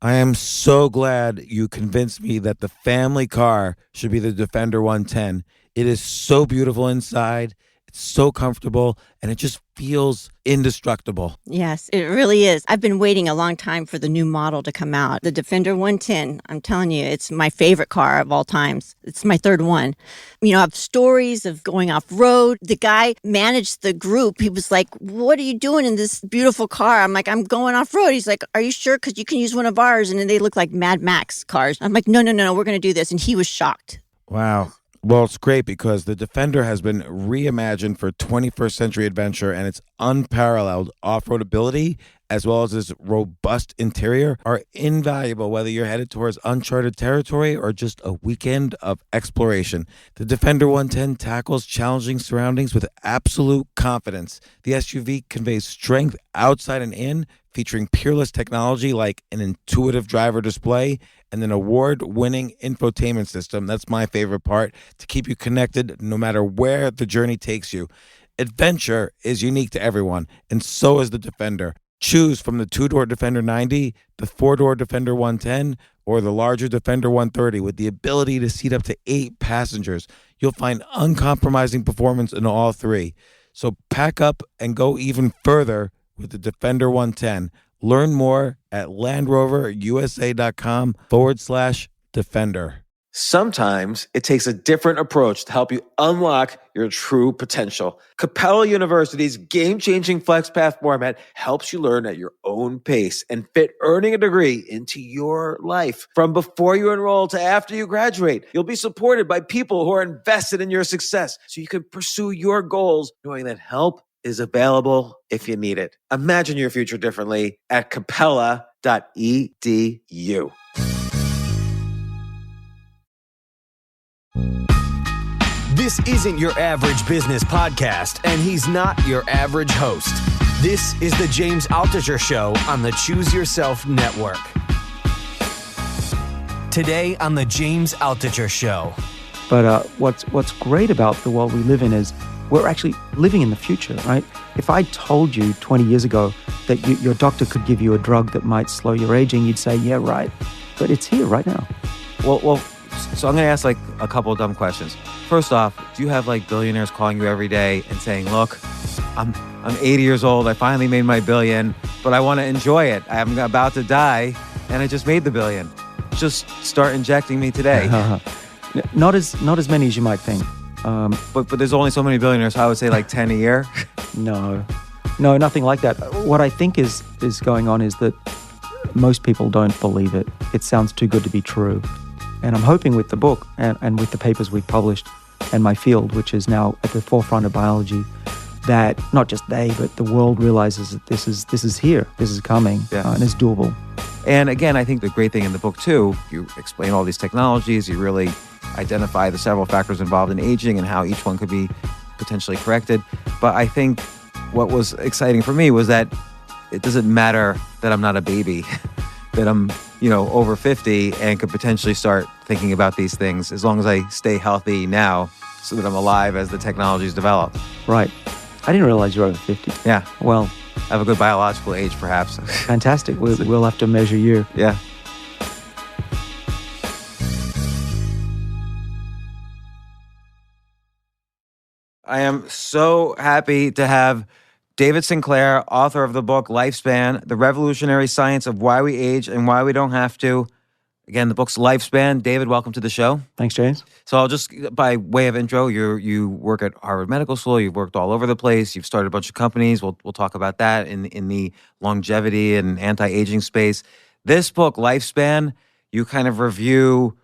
I am so glad you convinced me that the family car should be the Defender 110. It is so beautiful inside, it's so comfortable, and it just feels indestructible. Yes, it really is. I've been waiting a long time for the new model to come out. The Defender 110, I'm telling you, it's my favorite car of all times. It's my third one. You know, I have stories of going off road. The guy managed the group. He was like, "What are you doing in this beautiful car?" I'm like, "I'm going off road." He's like, "Are you sure? Because you can use one of ours." And then they look like Mad Max cars. I'm like, no, we're going to do this. And he was shocked. Wow. Well, it's great because the Defender has been reimagined for 21st century adventure, and its unparalleled off-road ability as well as its robust interior are invaluable whether you're headed towards uncharted territory or just a weekend of exploration. The Defender 110 tackles challenging surroundings with absolute confidence. The SUV conveys strength outside and in, featuring peerless technology like an intuitive driver display and an award-winning infotainment system. That's my favorite part, to keep you connected no matter where the journey takes you. Adventure is unique to everyone, and so is the Defender. Choose from the two-door Defender 90, the four-door Defender 110, or the larger Defender 130 with the ability to seat up to 8 passengers. You'll find uncompromising performance in all three. So pack up and go even further with the Defender 110. Learn more at LandRoverUSA.com/Defender. Sometimes it takes a different approach to help you unlock your true potential. Capella University's game-changing FlexPath format helps you learn at your own pace and fit earning a degree into your life. From before you enroll to after you graduate, you'll be supported by people who are invested in your success so you can pursue your goals knowing that help is available if you need it. Imagine your future differently at capella.edu. This isn't your average business podcast, and he's not your average host. This is the James Altucher Show on the Choose Yourself Network. Today on the James Altucher Show. But what's great about the world we live in is we're actually living in the future, right? If I told you 20 years ago that your doctor could give you a drug that might slow your aging, you'd say, yeah, right. But it's here right now. Well, so I'm going to ask like a couple of dumb questions. First off, do you have like billionaires calling you every day and saying, look, I'm 80 years old. I finally made my billion, but I want to enjoy it. I'm about to die and I just made the billion. Just start injecting me today. Not as many as you might think. But there's only so many billionaires, so I would say like 10 a year. No, nothing like that. What I think is going on is that most people don't believe it. It sounds too good to be true. And I'm hoping with the book and with the papers we've published and my field, which is now at the forefront of biology, that not just they, but the world realizes that this is here, this is coming, and it's doable. And again, I think the great thing in the book too, you explain all these technologies, you really identify the several factors involved in aging and how each one could be potentially corrected. But I think what was exciting for me was that it doesn't matter that I'm not a baby, that I'm, over 50 and could potentially start thinking about these things as long as I stay healthy now so that I'm alive as the technologies develop. Right. I didn't realize you were over 50. Yeah. Well, I have a good biological age, perhaps. Fantastic. We'll have to measure you. Yeah. I am so happy to have David Sinclair, author of the book Lifespan, The Revolutionary Science of Why We Age and Why We Don't Have to. Again, the book's Lifespan. David, welcome to the show. Thanks, James. So I'll just, by way of intro, you work at Harvard Medical School. You've worked all over the place. You've started a bunch of companies. We'll talk about that in the longevity and anti-aging space. This book, Lifespan, you kind of review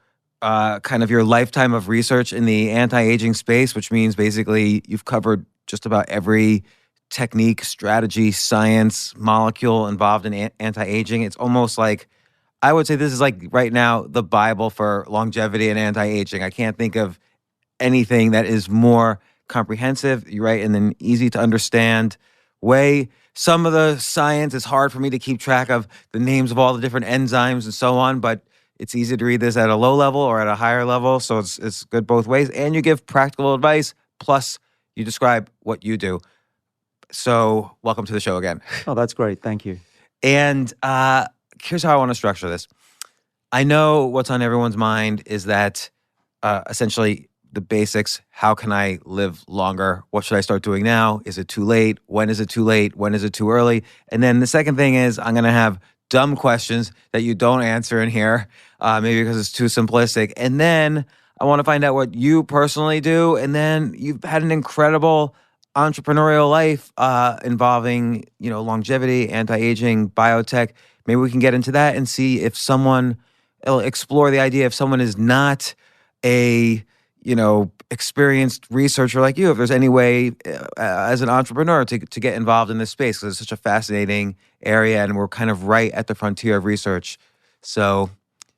kind of your lifetime of research in the anti-aging space, which means basically you've covered just about every technique, strategy, science, molecule involved in anti-aging. It's almost like, I would say this is like right now the Bible for longevity and anti-aging. I can't think of anything that is more comprehensive, right, in an easy to understand way. Some of the science is hard for me to keep track of the names of all the different enzymes and so on, but it's easy to read this at a low level or at a higher level, so it's good both ways. And you give practical advice, plus you describe what you do. So welcome to the show again. Oh, that's great. Thank you. And here's how I want to structure this. I know what's on everyone's mind is that essentially the basics. How can I live longer? What should I start doing now? Is it too late? When is it too late? When is it too early? And then the second thing is I'm going to have dumb questions that you don't answer in here, maybe because it's too simplistic. And then I want to find out what you personally do. And then you've had an incredible entrepreneurial life involving, longevity, anti-aging, biotech. Maybe we can get into that and see if it'll explore the idea if someone is not a, experienced researcher like you, if there's any way as an entrepreneur to get involved in this space, because it's such a fascinating area and we're kind of right at the frontier of research. So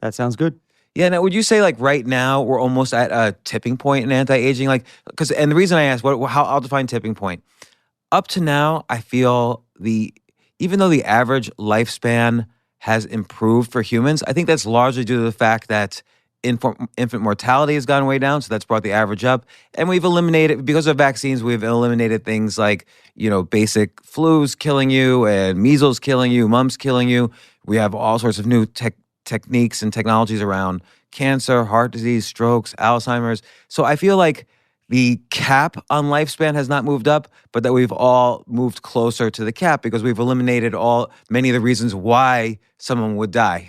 That sounds good. yeah. Now, would you say like right now we're almost at a tipping point in anti-aging? And the reason I asked how I'll define tipping point. Up to now, I feel even though the average lifespan has improved for humans, I think that's largely due to the fact that infant mortality has gone way down, so that's brought the average up. And we've eliminated, because of vaccines, we've eliminated things like, basic flus killing you and measles killing you, mumps killing you. We have all sorts of new techniques and technologies around cancer, heart disease, strokes, Alzheimer's. So I feel like the cap on lifespan has not moved up, but that we've all moved closer to the cap because we've eliminated many of the reasons why someone would die.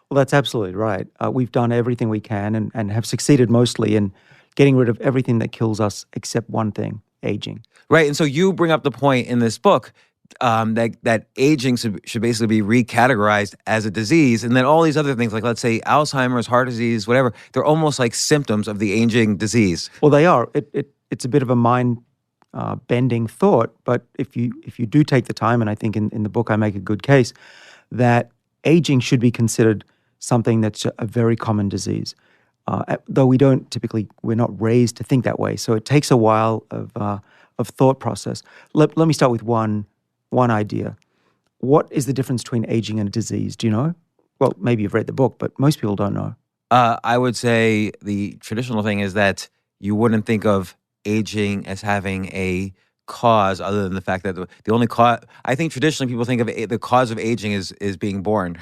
Well, that's absolutely right. We've done everything we can and have succeeded mostly in getting rid of everything that kills us except one thing, aging. Right. And so you bring up the point in this book that aging should basically be recategorized as a disease. And then all these other things, like let's say Alzheimer's, heart disease, whatever, they're almost like symptoms of the aging disease. Well, they are. It's a bit of a mind-bending thought, but if you do take the time, and I think in the book I make a good case, that aging should be considered something that's a very common disease. Though we're not raised to think that way. So it takes a while of thought process. Let me start with one idea. What is the difference between aging and disease? Do you know? Well, maybe you've read the book, but most people don't know. I would say the traditional thing is that you wouldn't think of aging as having a cause other than the fact that the only cause, I think traditionally people think of the cause of aging is being born.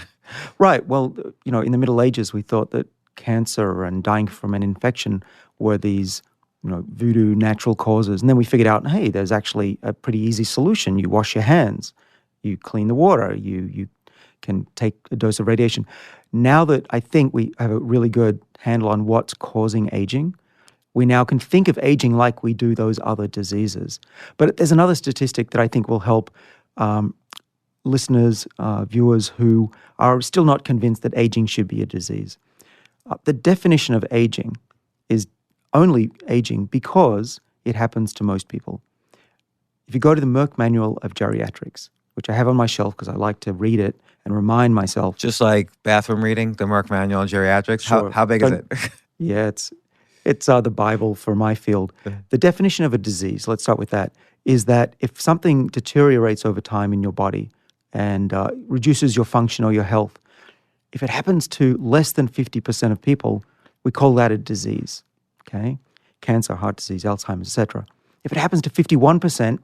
Right. Well, in the Middle Ages, we thought that cancer and dying from an infection were these, voodoo natural causes. And then we figured out, hey, there's actually a pretty easy solution. You wash your hands, you clean the water, you can take a dose of radiation. Now that I think we have a really good handle on what's causing aging, we now can think of aging like we do those other diseases. But there's another statistic that I think will help listeners, viewers who are still not convinced that aging should be a disease. The definition of aging is only aging because it happens to most people. If you go to the Merck Manual of Geriatrics, which I have on my shelf because I like to read it and remind myself. Just like bathroom reading, the Merck Manual on Geriatrics. Sure. How big is it? Yeah, it's the Bible for my field. The definition of a disease, let's start with that, is that if something deteriorates over time in your body and reduces your function or your health, if it happens to less than 50% of people, we call that a disease, okay? Cancer, heart disease, Alzheimer's, etc. If it happens to 51%,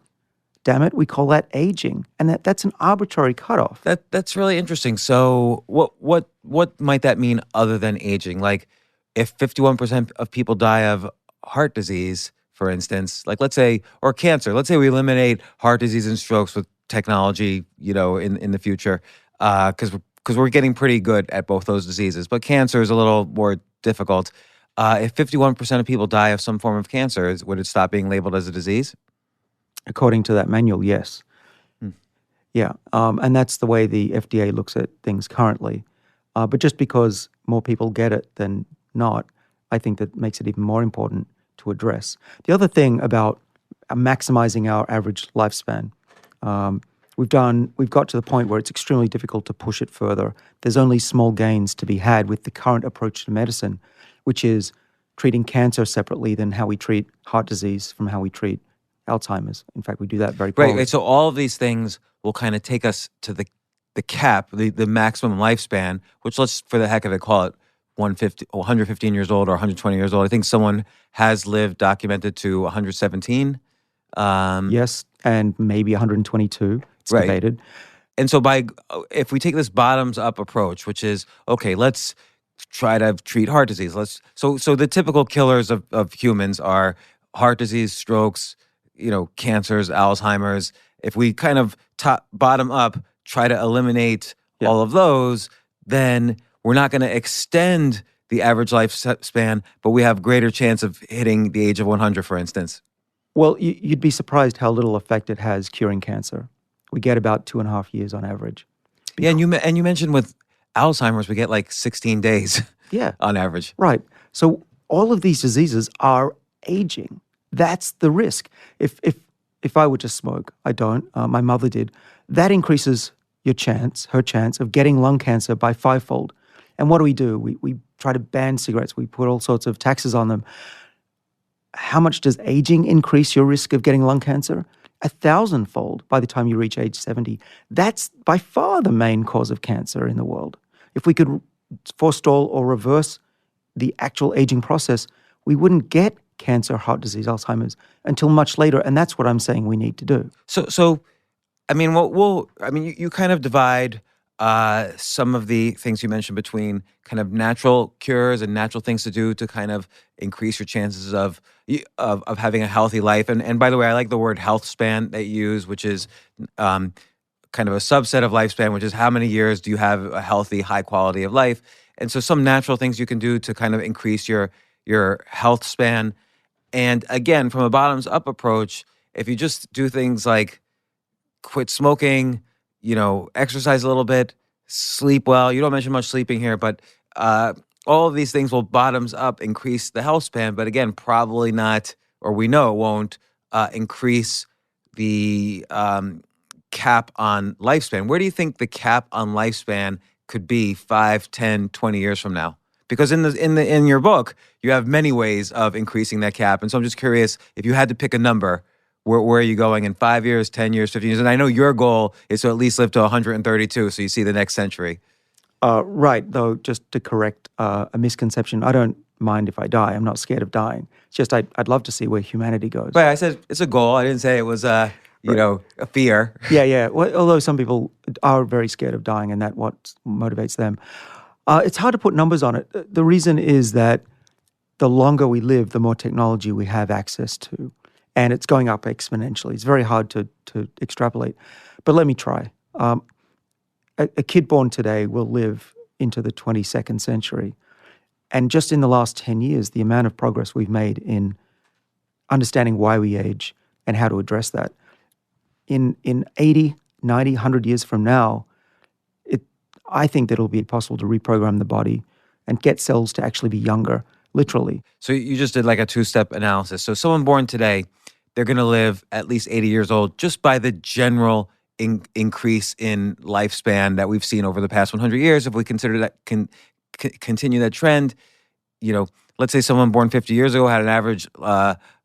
damn it, we call that aging. And that's an arbitrary cutoff. That's really interesting. So what might that mean other than aging? Like if 51% of people die of heart disease, for instance, like let's say, or cancer, let's say we eliminate heart disease and strokes with technology, in the future, because we're getting pretty good at both those diseases. But cancer is a little more difficult. If 51% of people die of some form of cancer, would it stop being labeled as a disease? According to that manual, yes. Yeah, and that's the way the FDA looks at things currently. But just because more people get it than not, I think that makes it even more important to address. The other thing about maximizing our average lifespan, we've got to the point where it's extremely difficult to push it further. There's only small gains to be had with the current approach to medicine, which is treating cancer separately than how we treat heart disease from how we treat Alzheimer's. In fact, we do that very poorly. Right. So all of these things will kind of take us to the cap, the maximum lifespan, which let's, for the heck of it, call it 115 years old or 120 years old. I think someone has lived documented to 117. Yes, and maybe 122. It's Right. debated. And so if we take this bottoms up approach, which is, okay, let's try to treat heart disease. So the typical killers of humans are heart disease, strokes, cancers, Alzheimer's. If we kind of bottom up, try to eliminate all of those, then we're not going to extend the average lifespan, but we have greater chance of hitting the age of 100, for instance. Well, you'd be surprised how little effect it has curing cancer. We get about 2.5 years on average. Yeah, and you mentioned with Alzheimer's, we get like 16 days on average. Right. So all of these diseases are aging. That's the risk. If I were to smoke, I don't, my mother did, that increases her chance of getting lung cancer by 5-fold. And what do? We try to ban cigarettes. We put all sorts of taxes on them. How much does aging increase your risk of getting lung cancer? 1,000-fold by the time you reach age 70. That's by far the main cause of cancer in the world. If we could forestall or reverse the actual aging process, we wouldn't get cancer, heart disease, Alzheimer's until much later, and that's what I'm saying we need to do. So, I mean, you kind of divide some of the things you mentioned between kind of natural cures and natural things to do to kind of increase your chances of having a healthy life. And by the way, I like the word health span that you use, which is kind of a subset of lifespan, which is how many years do you have a healthy, high quality of life. And so some natural things you can do to kind of increase your health span. And again, from a bottoms up approach, if you just do things like quit smoking, exercise a little bit, sleep well. You don't mention much sleeping here, but all of these things will bottoms up increase the health span. But again, probably not, or we know it won't increase the cap on lifespan. Where do you think the cap on lifespan could be 5, 10, 20 years from now? Because in your book, you have many ways of increasing that cap. And so I'm just curious, if you had to pick a number, where are you going in 5 years, 10 years, 15 years? And I know your goal is to at least live to 132, so you see the next century. Right, though, just to correct a misconception, I don't mind if I die. I'm not scared of dying. It's just I'd love to see where humanity goes. Right, I said it's a goal. I didn't say it was a fear. Yeah. Well, although some people are very scared of dying, and that's what motivates them. It's hard to put numbers on it. The reason is that the longer we live, the more technology we have access to. And it's going up exponentially. It's very hard to extrapolate. But let me try. A kid born today will live into the 22nd century. And just in the last 10 years, the amount of progress we've made in understanding why we age and how to address that. In 80, 90, 100 years from now, I think that it'll be possible to reprogram the body and get cells to actually be younger, literally. So you just did like a 2-step analysis. So someone born today, they're going to live at least 80 years old just by the general increase in lifespan that we've seen over the past 100 years. If we consider that continue that trend, let's say someone born 50 years ago had an average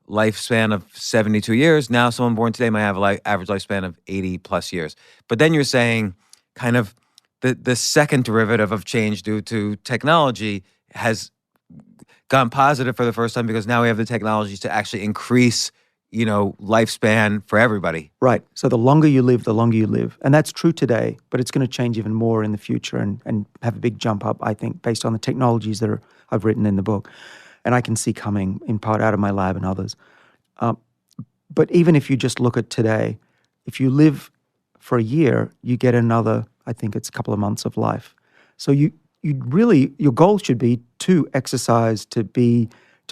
lifespan of 72 years. Now someone born today might have an average lifespan of 80 plus years. But then you're saying kind of the second derivative of change due to technology has gone positive for the first time because now we have the technologies to actually increase lifespan for everybody. Right. So the longer you live, the longer you live. And that's true today, but it's going to change even more in the future and have a big jump up, I think, based on the technologies that I've written in the book. And I can see coming in part out of my lab and others. But even if you just look at today, if you live for a year, you get another, I think it's a couple of months of life. So you really, your goal should be to exercise, to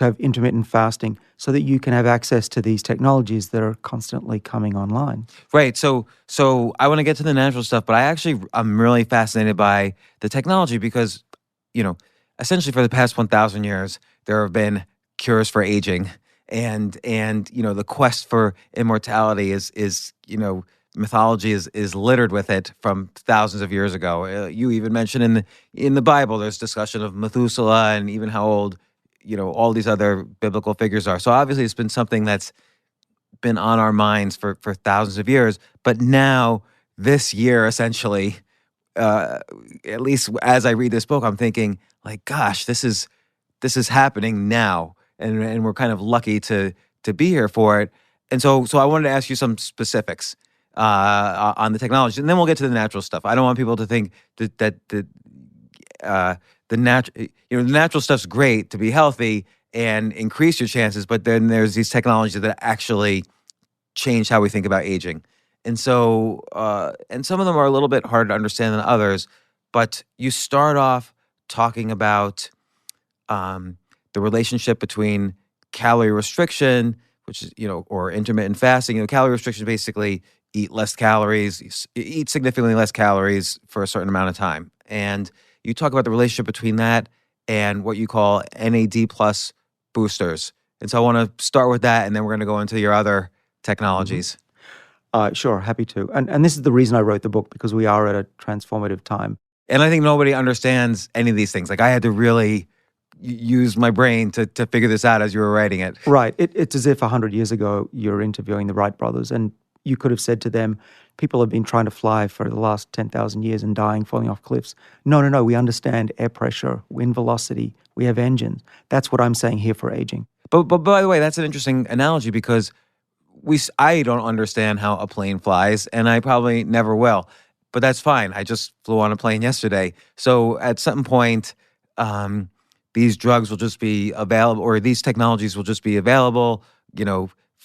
have intermittent fasting so that you can have access to these technologies that are constantly coming online. Right. So I want to get to the natural stuff, but I'm really fascinated by the technology because, essentially for the past 1,000 years, there have been cures for aging and the quest for immortality is mythology is littered with it from thousands of years ago. You even mentioned in the Bible, there's discussion of Methuselah and even how old all these other biblical figures are. So obviously it's been something that's been on our minds for thousands of years. But now, this year, essentially, at least as I read this book, I'm thinking, like, gosh, this is happening now. And we're kind of lucky to be here for it. And so I wanted to ask you some specifics. on the technology, and then we'll get to the natural stuff. I don't want people to think that the natural stuff's great to be healthy and increase your chances, but then there's these technologies that actually change how we think about aging. And so, and some of them are a little bit harder to understand than others, but you start off talking about the relationship between calorie restriction, which is, or intermittent fasting. Calorie restriction basically eat less calories, eat significantly less calories for a certain amount of time. And you talk about the relationship between that and what you call NAD plus boosters. And so I want to start with that, and then we're going to go into your other technologies. Sure, happy to. And this is the reason I wrote the book, because we are at a transformative time. And I think nobody understands any of these things. Like, I had to really use my brain to figure this out as you were writing it. Right. It's as if 100 years ago you're interviewing the Wright brothers, and you could have said to them, people have been trying to fly for the last 10,000 years and dying, falling off cliffs. No, we understand air pressure, wind velocity, we have engines. That's what I'm saying here for aging. But by the way, that's an interesting analogy, because I don't understand how a plane flies, and I probably never will. But that's fine. I just flew on a plane yesterday. So at some point, these drugs will just be available, or these technologies will just be available,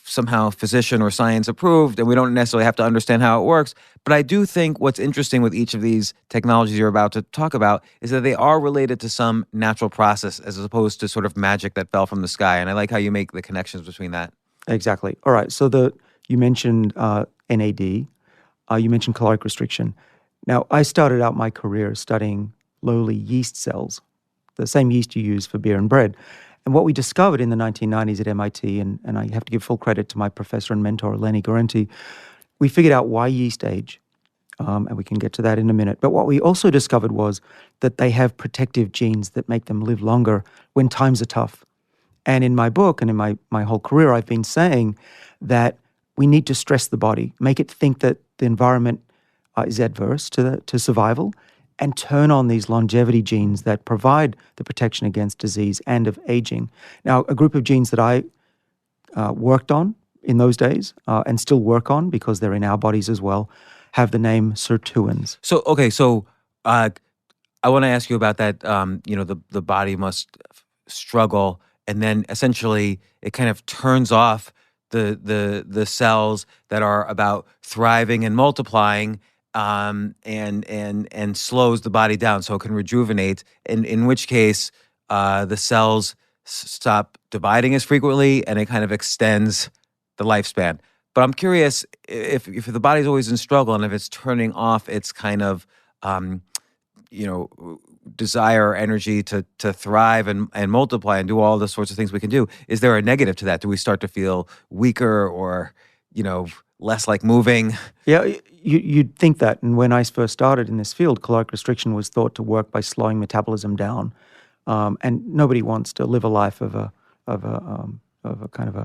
somehow physician or science approved, and we don't necessarily have to understand how it works. But I do think what's interesting with each of these technologies you're about to talk about is that they are related to some natural process, as opposed to sort of magic that fell from the sky. And I like how you make the connections between that. Exactly. All right. So you mentioned NAD. You mentioned caloric restriction. Now, I started out my career studying lowly yeast cells, the same yeast you use for beer and bread. And what we discovered in the 1990s at MIT, and I have to give full credit to my professor and mentor, Lenny Guarenti, we figured out why yeast age, and we can get to that in a minute. But what we also discovered was that they have protective genes that make them live longer when times are tough. And in my book and in my whole career, I've been saying that we need to stress the body, make it think that the environment is adverse to survival, and turn on these longevity genes that provide the protection against disease and of aging. Now, a group of genes that I worked on in those days and still work on, because they're in our bodies as well, have the name sirtuins. So I want to ask you about that. The body must struggle, and then essentially it kind of turns off the cells that are about thriving and multiplying, and slows the body down so it can rejuvenate. In which case, the cells stop dividing as frequently, and it kind of extends the lifespan. But I'm curious if the body's always in struggle, and if it's turning off its kind of desire or energy to thrive and multiply and do all the sorts of things we can do, is there a negative to that? Do we start to feel weaker, or less like moving? Yeah, you'd think that. And when I first started in this field, caloric restriction was thought to work by slowing metabolism down. And nobody wants to live a life of a kind of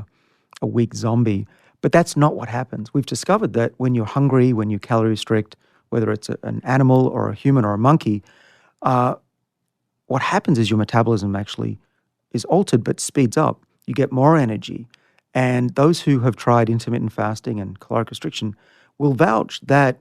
a weak zombie. But that's not what happens. We've discovered that when you're hungry, when you calorie restrict, whether it's an animal or a human or a monkey, what happens is your metabolism actually is altered but speeds up. You get more energy. And those who have tried intermittent fasting and caloric restriction will vouch that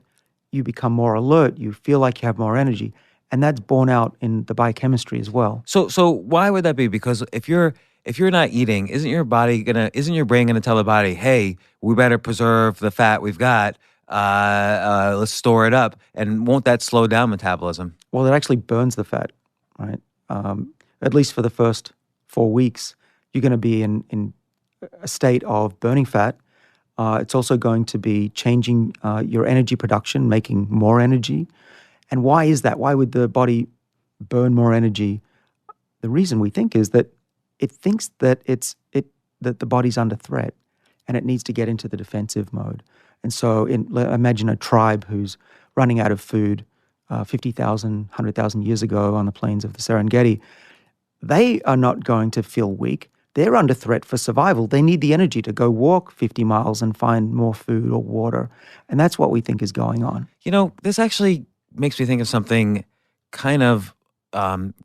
you become more alert, you feel like you have more energy, and that's borne out in the biochemistry as well. So why would that be? Because if you're not eating, isn't your brain gonna tell the body, hey, we better preserve the fat we've got, let's store it up, and won't that slow down metabolism? Well, it actually burns the fat, right? At least for the first 4 weeks, you're going to be in a state of burning fat. It's also going to be changing your energy production, making more energy. And why is that? Why would the body burn more energy? The reason we think is that it thinks that that the body's under threat, and it needs to get into the defensive mode. And so imagine a tribe who's running out of food 50,000, 100,000 years ago on the plains of the Serengeti. They are not going to feel weak. They're under threat for survival. They need the energy to go walk 50 miles and find more food or water. And that's what we think is going on. This actually makes me think of something kind of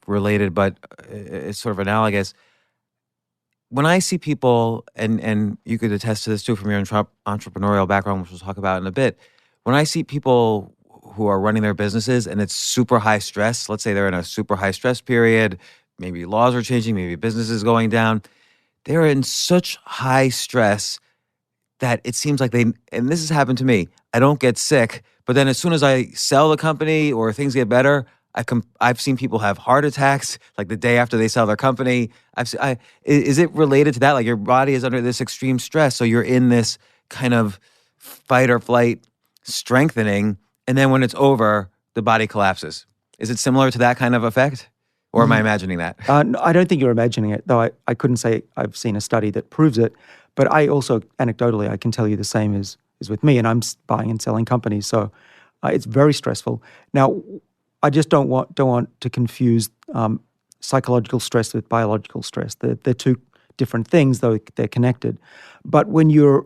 related, but it's sort of analogous. When I see people, and you could attest to this too from your entrepreneurial background, which we'll talk about in a bit, when I see people who are running their businesses and it's super high stress, let's say they're in a super high stress period, maybe laws are changing, maybe business is going down, they're in such high stress that it seems like and this has happened to me, I don't get sick, but then as soon as I sell the company or things get better, I've seen people have heart attacks like the day after they sell their company. Is it related to that? Like your body is under this extreme stress, so you're in this kind of fight or flight strengthening, and then when it's over, the body collapses. Is it similar to that kind of effect? Or am I imagining that? No, I don't think you're imagining it, though I couldn't say I've seen a study that proves it. But I also, anecdotally, I can tell you the same is with me, and I'm buying and selling companies, so it's very stressful. Now, I just don't want to confuse psychological stress with biological stress. They're two different things, though they're connected. But when you're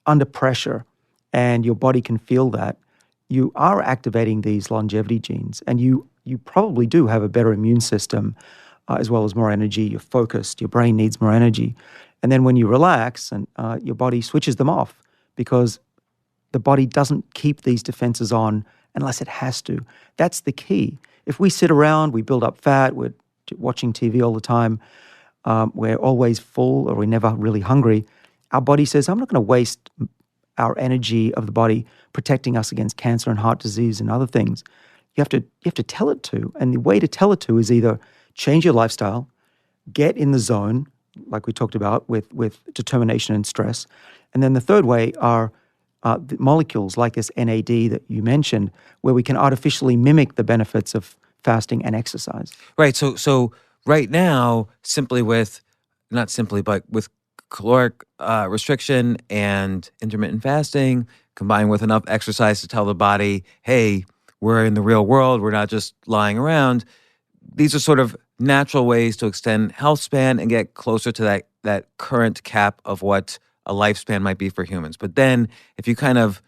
under pressure and your body can feel that, you are activating these longevity genes, and you probably do have a better immune system as well as more energy. You're focused. Your brain needs more energy. And then when you relax, and your body switches them off because the body doesn't keep these defenses on unless it has to. That's the key. If we sit around, we build up fat, we're watching TV all the time, we're always full or we're never really hungry, our body says, I'm not going to waste our energy of the body protecting us against cancer and heart disease and other things. You have to tell it to. And the way to tell it to is either change your lifestyle, get in the zone, like we talked about, with determination and stress. And then the third way are the molecules like this NAD that you mentioned, where we can artificially mimic the benefits of fasting and exercise. Right. So right now, but with caloric restriction and intermittent fasting, combined with enough exercise to tell the body, hey, we're in the real world, we're not just lying around. These are sort of natural ways to extend health span and get closer to that current cap of what a lifespan might be for humans. But then if you kind of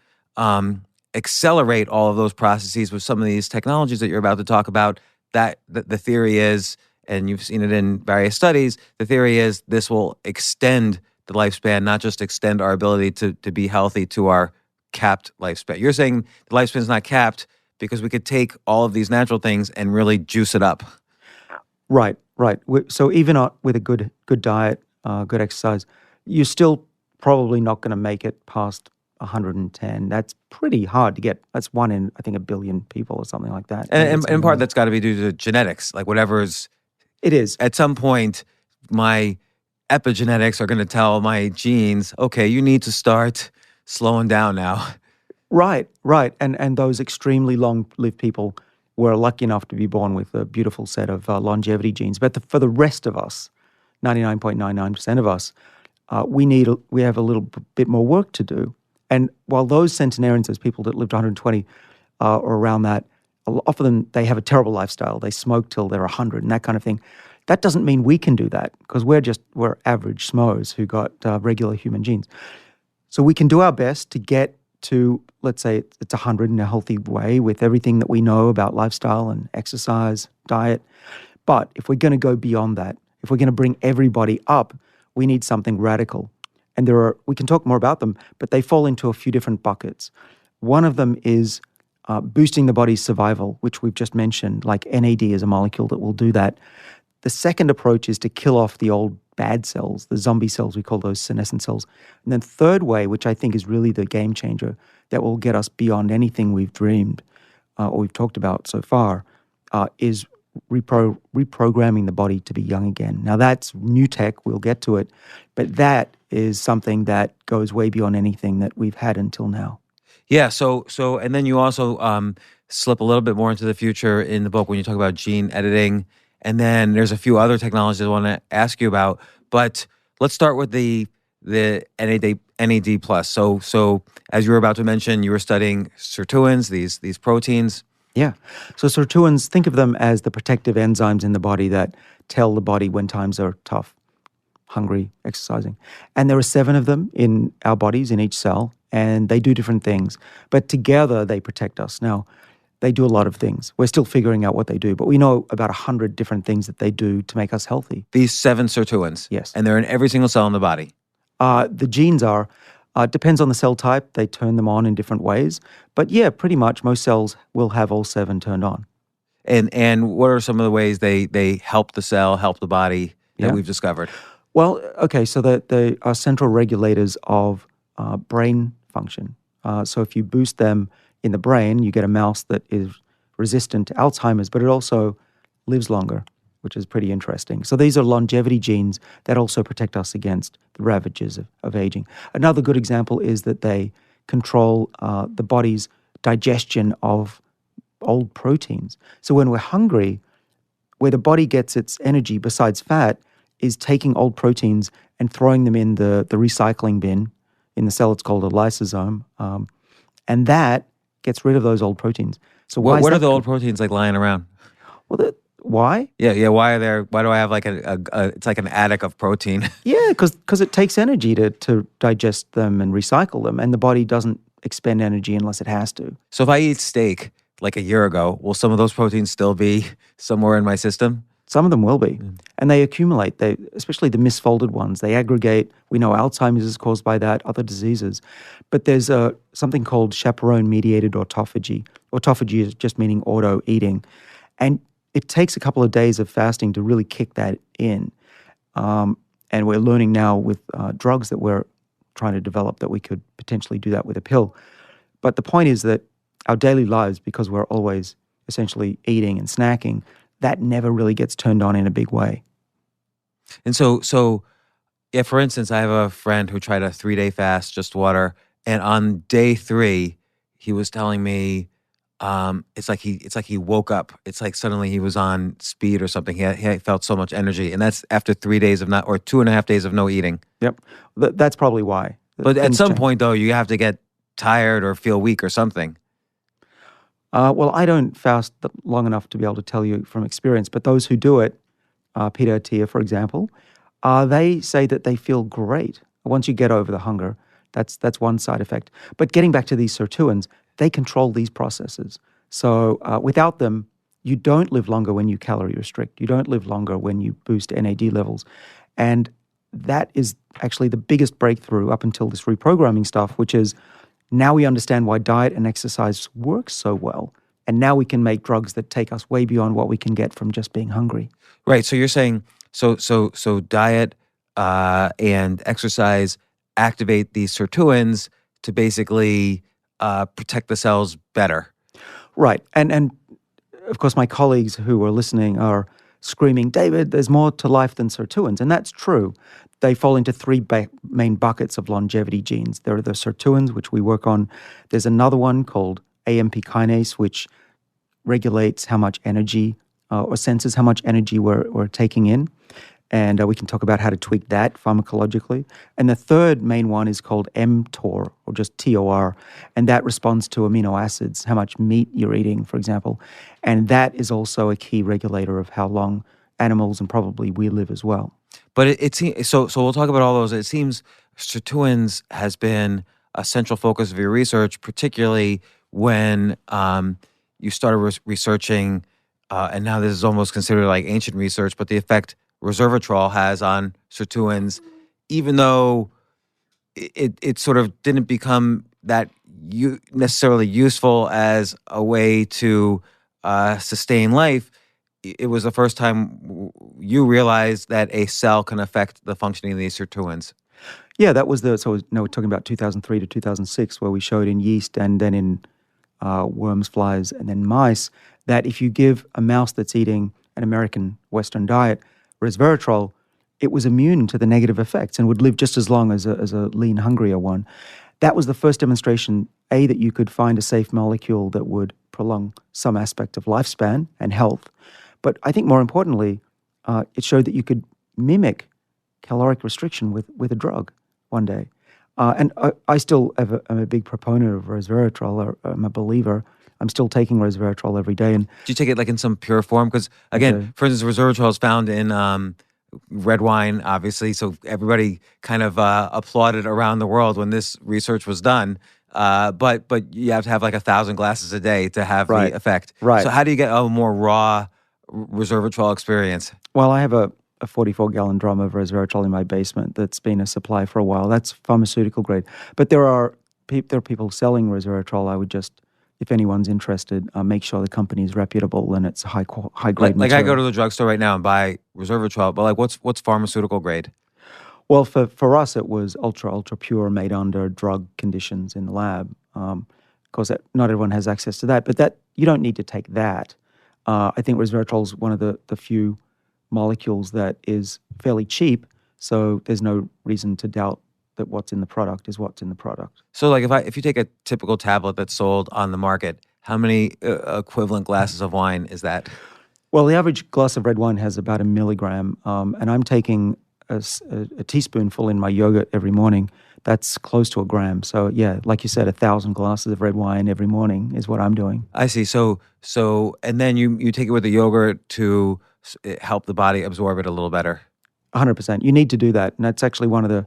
accelerate all of those processes with some of these technologies that you're about to talk about, that the theory is, and you've seen it in various studies, the theory is this will extend the lifespan, not just extend our ability to be healthy to our capped lifespan. You're saying the lifespan is not capped because we could take all of these natural things and really juice it up. Right. So even with a good diet, good exercise, you're still probably not going to make it past 110. That's pretty hard to get. That's one in, I think, 1 billion people or something like that. And in part, that's got to be due to genetics, like whatever's... It is. At some point, my epigenetics are going to tell my genes, okay, you need to start slowing down now. Right. And those extremely long-lived people were lucky enough to be born with a beautiful set of longevity genes. But for the rest of us, 99.99% of us, we have a little bit more work to do. And while those centenarians, those people that lived 120 or around that, often they have a terrible lifestyle. They smoke till they're 100 and that kind of thing. That doesn't mean we can do that because we're average schmoes who got regular human genes. So we can do our best to get to, let's say it's 100 in a healthy way with everything that we know about lifestyle and exercise, diet. But if we're going to go beyond that, if we're going to bring everybody up, we need something radical. And we can talk more about them, but they fall into a few different buckets. One of them is boosting the body's survival, which we've just mentioned, like NAD is a molecule that will do that. The second approach is to kill off the old bad cells, the zombie cells, we call those senescent cells. And then third way, which I think is really the game changer that will get us beyond anything we've dreamed or we've talked about so far, is reprogramming the body to be young again. Now that's new tech, we'll get to it, but that is something that goes way beyond anything that we've had until now. Yeah, so and then you also slip a little bit more into the future in the book when you talk about gene editing, and then there's a few other technologies I want to ask you about, but let's start with the NAD plus. So as you were about to mention, you were studying sirtuins, these proteins. Yeah. So sirtuins, think of them as the protective enzymes in the body that tell the body when times are tough, hungry, exercising. And there are 7 of them in our bodies, in each cell, and they do different things. But together, they protect us. Now, they do a lot of things. We're still figuring out what they do, but we know about 100 different things that they do to make us healthy. These 7 sirtuins. Yes. And they're in every single cell in the body. The genes are, It depends on the cell type. They turn them on in different ways. But yeah, pretty much most cells will have all 7 turned on. And what are some of the ways they help the cell, help the body that Yeah. we've discovered? Well, okay, so they are central regulators of brain function. So if you boost them in the brain, you get a mouse that is resistant to Alzheimer's, but it also lives longer, which is pretty interesting. So these are longevity genes that also protect us against the ravages of aging. Another good example is that they control the body's digestion of old proteins. So when we're hungry, where the body gets its energy besides fat is taking old proteins and throwing them in the recycling bin. In the cell, it's called a lysosome. And that gets rid of those old proteins. So What are the old proteins like lying around? Well, why? Yeah. Why are there? Why do I have like it's like an attic of protein? Yeah, because it takes energy to digest them and recycle them, and the body doesn't expend energy unless it has to. So if I eat steak like a year ago, will some of those proteins still be somewhere in my system? Some of them will be, and they accumulate. They, especially the misfolded ones, they aggregate. We know Alzheimer's is caused by that, other diseases. But there's something called chaperone-mediated autophagy. Autophagy is just meaning auto-eating. And it takes a couple of days of fasting to really kick that in. And we're learning now with drugs that we're trying to develop that we could potentially do that with a pill. But the point is that our daily lives, because we're always essentially eating and snacking, that never really gets turned on in a big way. And so, yeah, for instance, I have a friend who tried a 3-day fast, just water, and on day 3, he was telling me, it's like he woke up. It's like suddenly he was on speed or something. He felt so much energy, and that's after 3 days of not, or 2.5 days of no eating. Yep, that's probably why. But at some point, though, you have to get tired or feel weak or something. Well, I don't fast long enough to be able to tell you from experience, but those who do it, Peter Attia, for example, they say that they feel great once you get over the hunger. That's one side effect. But getting back to these sirtuins, they control these processes. So without them, you don't live longer when you calorie restrict. You don't live longer when you boost NAD levels. And that is actually the biggest breakthrough up until this reprogramming stuff, which is now we understand why diet and exercise works so well. And now we can make drugs that take us way beyond what we can get from just being hungry. Right. So you're saying so diet and exercise activate these sirtuins to basically protect the cells better. Right. And of course, my colleagues who are listening are screaming, David, there's more to life than sirtuins. And that's true. They fall into 3 main buckets of longevity genes. There are the sirtuins, which we work on. There's another one called AMP kinase, which regulates how much energy or senses how much energy we're taking in. And we can talk about how to tweak that pharmacologically. And the third main one is called mTOR, or just TOR, and that responds to amino acids, how much meat you're eating, for example. And that is also a key regulator of how long animals and probably we live as well. But it seems so we'll talk about all those. It seems sirtuins has been a central focus of your research, particularly when you started researching, and now this is almost considered like ancient research, but the effect resveratrol has on sirtuins, even though it sort of didn't become that necessarily useful as a way to sustain life. It was the first time you realized that a cell can affect the functioning of these sirtuins. Yeah, that was we're talking about 2003 to 2006, where we showed in yeast and then in worms, flies, and then mice, that if you give a mouse that's eating an American Western diet resveratrol, it was immune to the negative effects and would live just as long as a lean, hungrier one. That was the first demonstration, A, that you could find a safe molecule that would prolong some aspect of lifespan and health. But I think more importantly, it showed that you could mimic caloric restriction with a drug one day. And I still am a big proponent of resveratrol. I'm a believer. I'm still taking resveratrol every day. And do you take it like in some pure form? Because again, for instance, resveratrol is found in red wine, obviously. So everybody kind of applauded around the world when this research was done. But you have to have like 1,000 glasses a day to have the effect. Right. So how do you get a more raw resveratrol experience? Well, I have a a 44-gallon drum of resveratrol in my basement that's been a supply for a while. That's pharmaceutical grade. But there are people selling resveratrol. I would just, if anyone's interested, make sure the company is reputable and it's high grade Like material. I go to the drugstore right now and buy resveratrol, but like what's pharmaceutical grade? Well, for us, it was ultra pure, made under drug conditions in the lab. Of course, not everyone has access to that, but that you don't need to take that. I think resveratrol is one of the few molecules that is fairly cheap, so there's no reason to doubt that what's in the product is what's in the product. So like if you take a typical tablet that's sold on the market, how many equivalent glasses of wine is that? Well, the average glass of red wine has about 1 milligram, and I'm taking a teaspoonful in my yogurt every morning. That's close to 1 gram. So yeah, like you said, 1,000 glasses of red wine every morning is what I'm doing. I see. So and then you take it with the yogurt to help the body absorb it a little better. 100%. You need to do that, and that's actually one of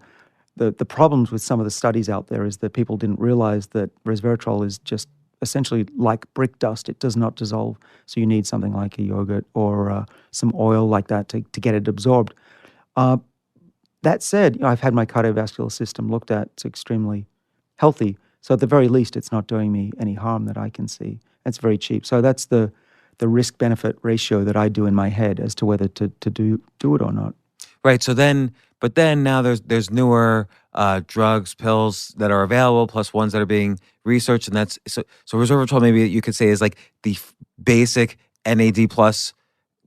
the problems with some of the studies out there is that people didn't realize that resveratrol is just essentially like brick dust. It does not dissolve. So you need something like a yogurt or some oil like that to get it absorbed. That said, I've had my cardiovascular system looked at. It's extremely healthy. So at the very least, it's not doing me any harm that I can see. It's very cheap. So that's the risk-benefit ratio that I do in my head as to whether to do it or not. Right. So but then now there's newer drugs, pills that are available, plus ones that are being researched, and that's so resveratrol maybe you could say is like the basic NAD plus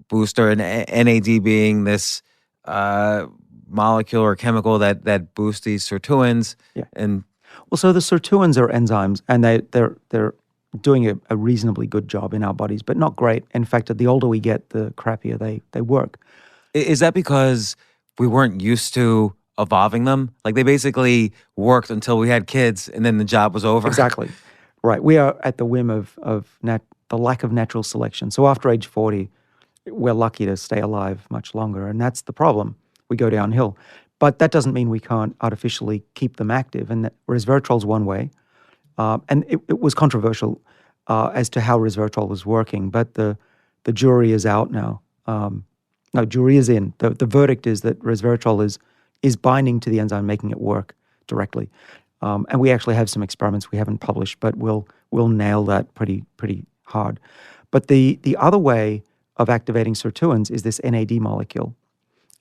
booster, and NAD being this molecule or chemical that boosts these sirtuins. Yeah. And well, so the sirtuins are enzymes, and they're doing a reasonably good job in our bodies, but not great. In fact, the older we get, the crappier they work. is that because we weren't used to evolving them? Like they basically worked until we had kids, and then the job was over. Exactly. Right. We are at the whim of the lack of natural selection. So after age 40, we're lucky to stay alive much longer, and that's the problem. We go downhill. But that doesn't mean we can't artificially keep them active, and resveratrol is one way. And it was controversial as to how resveratrol was working, but the jury is out now. No, jury is in. The verdict is that resveratrol is binding to the enzyme, making it work directly. And we actually have some experiments we haven't published, but we'll nail that pretty hard. But the other way of activating sirtuins is this NAD molecule.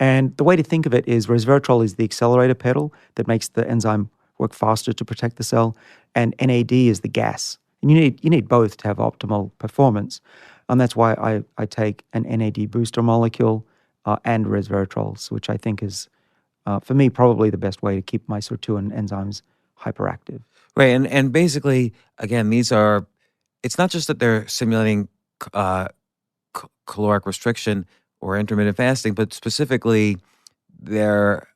And the way to think of it is resveratrol is the accelerator pedal that makes the enzyme work faster to protect the cell, and NAD is the gas. And you need both to have optimal performance. And that's why I take an NAD booster molecule and resveratrol, which I think is, for me, probably the best way to keep my sirtuin enzymes hyperactive. Right. And basically, again, it's not just that they're simulating caloric restriction or intermittent fasting, but specifically they're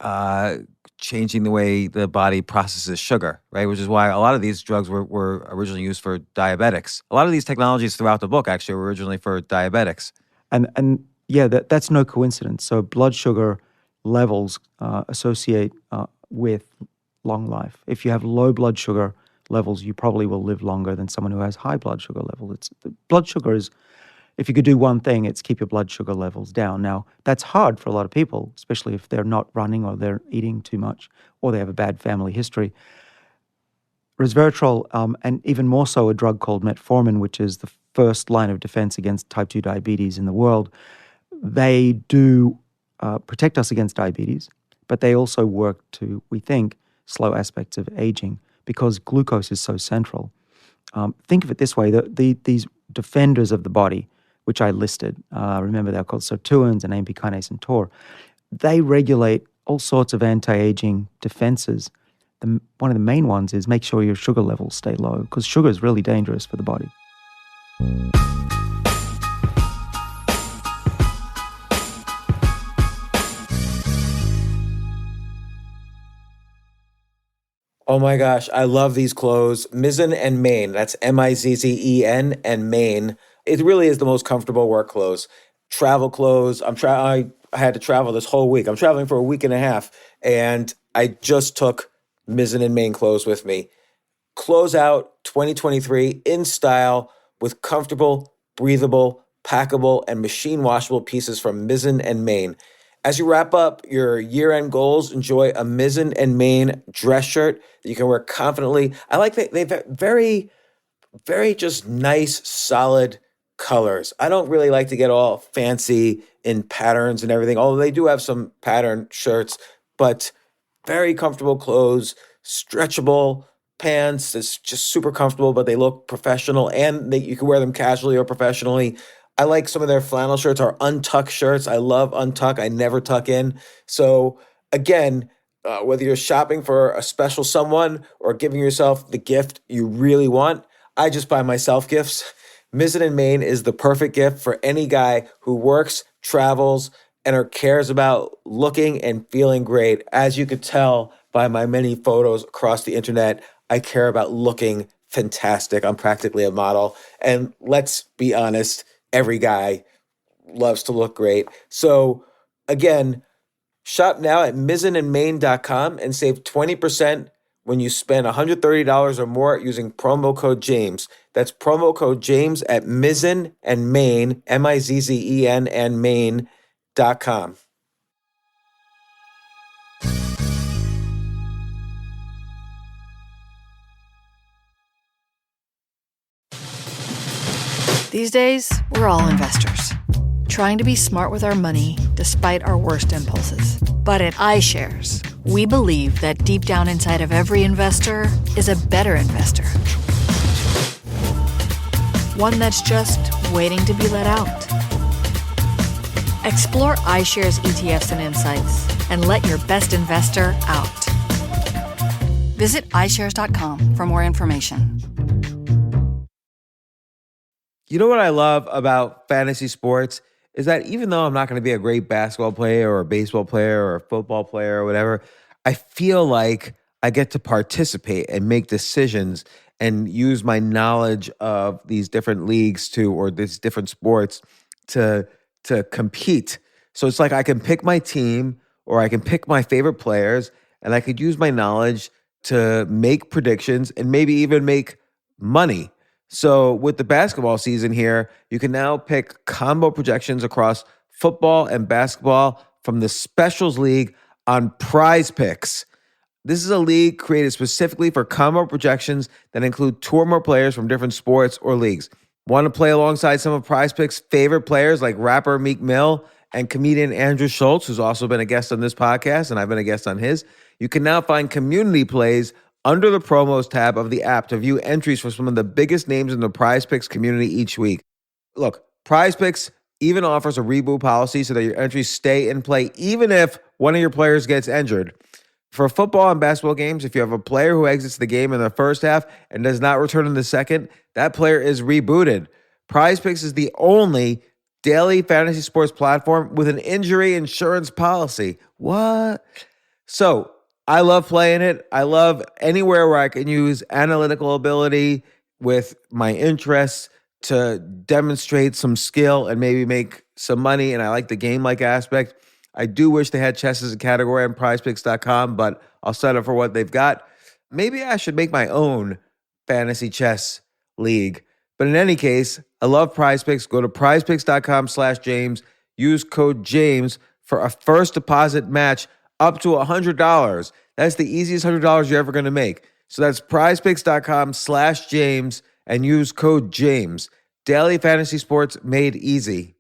changing the way the body processes sugar, right? Which is why a lot of these drugs were originally used for diabetics. A lot of these technologies throughout the book actually were originally for diabetics. And yeah, that's no coincidence. So blood sugar levels associate with long life. If you have low blood sugar levels, you probably will live longer than someone who has high blood sugar levels. Blood sugar is, if you could do one thing, it's keep your blood sugar levels down. Now, that's hard for a lot of people, especially if they're not running or they're eating too much or they have a bad family history. Resveratrol, and even more so a drug called metformin, which is the first line of defense against type 2 diabetes in the world, they do protect us against diabetes, but they also work to, we think, slow aspects of aging because glucose is so central. Think of it this way, these defenders of the body, which I listed, remember they're called sirtuins and AMP kinase and TOR, they regulate all sorts of anti-aging defenses. One of the main ones is make sure your sugar levels stay low because sugar is really dangerous for the body. Oh my gosh, I love these clothes. Mizzen and Main. That's Mizzen and Main. It really is the most comfortable work clothes. Travel clothes. I had to travel this whole week. I'm traveling for a week and a half, and I just took Mizzen and Main clothes with me. Close out 2023 in style with comfortable, breathable, packable, and machine washable pieces from Mizzen and Main. As you wrap up your year-end goals, enjoy a Mizzen and Main dress shirt that you can wear confidently. I like that they've very, very just nice, solid colors. I don't really like to get all fancy in patterns and everything, although they do have some pattern shirts, but very comfortable clothes, stretchable pants. It's just super comfortable, but they look professional and you can wear them casually or professionally. I like some of their flannel shirts or untuck shirts. I love untuck. I never tuck in. So again, whether you're shopping for a special someone or giving yourself the gift you really want, I just buy myself gifts. Mizzen and Main is the perfect gift for any guy who works, travels, and or cares about looking and feeling great. As you could tell by my many photos across the internet, I care about looking fantastic. I'm practically a model. And let's be honest, every guy loves to look great. So again, shop now at mizzenandmain.com and save 20% when you spend $130 or more using promo code James. That's promo code James at Mizzen and Main, Mizzen and Main.com. These days, we're all investors, trying to be smart with our money despite our worst impulses. But at iShares, we believe that deep down inside of every investor is a better investor. One that's just waiting to be let out. Explore iShares ETFs and insights and let your best investor out. Visit iShares.com for more information. You know what I love about fantasy sports is that even though I'm not going to be a great basketball player or a baseball player or a football player or whatever, I feel like I get to participate and make decisions and use my knowledge of these different leagues or these different sports to compete. So it's like I can pick my team or I can pick my favorite players and I could use my knowledge to make predictions and maybe even make money. So with the basketball season here, you can now pick combo projections across football and basketball from the Specials League on Prize Picks. This is a league created specifically for combo projections that include two or more players from different sports or leagues. Want to play alongside some of Prize Picks' favorite players like rapper Meek Mill and comedian Andrew Schultz, who's also been a guest on this podcast, and I've been a guest on his? You can now find community plays under the promos tab of the app to view entries for some of the biggest names in the Prize Picks community each week. Look, Prize Picks even offers a reboot policy so that your entries stay in play even if one of your players gets injured. For football and basketball games, if you have a player who exits the game in the first half and does not return in the second, that player is rebooted. Prize Picks is the only daily fantasy sports platform with an injury insurance policy. What? So, I love playing it. I love anywhere where I can use analytical ability with my interests to demonstrate some skill and maybe make some money. And I like the game-like aspect. I do wish they had chess as a category on prizepicks.com, but I'll settle for what they've got. Maybe I should make my own fantasy chess league. But in any case, I love Prize Picks. Go to prizepicks.com/James. Use code James for a first deposit match up to $100. That's the easiest $100 you're ever going to make. So that's prizepicks.com/James and use code James. Daily fantasy sports made easy.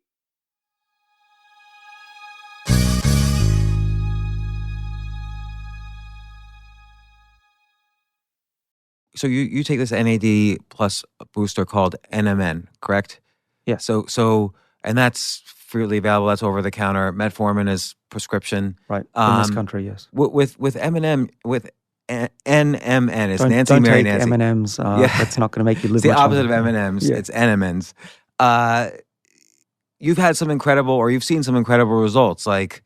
So you take this NAD plus booster called NMN, correct? Yeah. So and that's freely available. That's over the counter. Metformin is prescription. Right. In this country, yes. With M&M, with NMN, it's Don't, Nancy don't Mary take Nancy. M&Ms. Yeah. That's not going to make you live It's the much opposite longer. of M&Ms. Yeah. It's NMNs. You've had some incredible, or you've seen some incredible results, like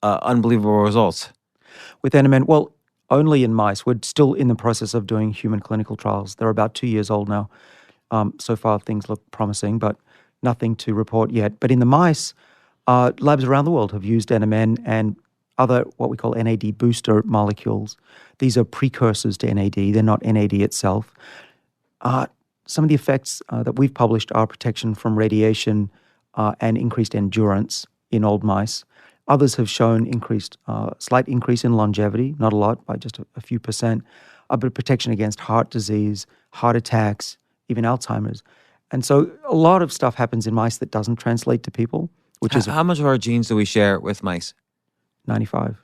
unbelievable results. With NMN, well, only in mice. We're still in the process of doing human clinical trials. They're about 2 years old now. So far, things look promising, but nothing to report yet. But in the mice, labs around the world have used NMN and other what we call NAD booster molecules. These are precursors to NAD. They're not NAD itself. Some of the effects that we've published are protection from radiation and increased endurance in old mice. Others have shown slight increase in longevity, not a lot, by just a few percent, but protection against heart disease, heart attacks, even Alzheimer's. And so a lot of stuff happens in mice that doesn't translate to people, which is How much of our genes do we share with mice? 95.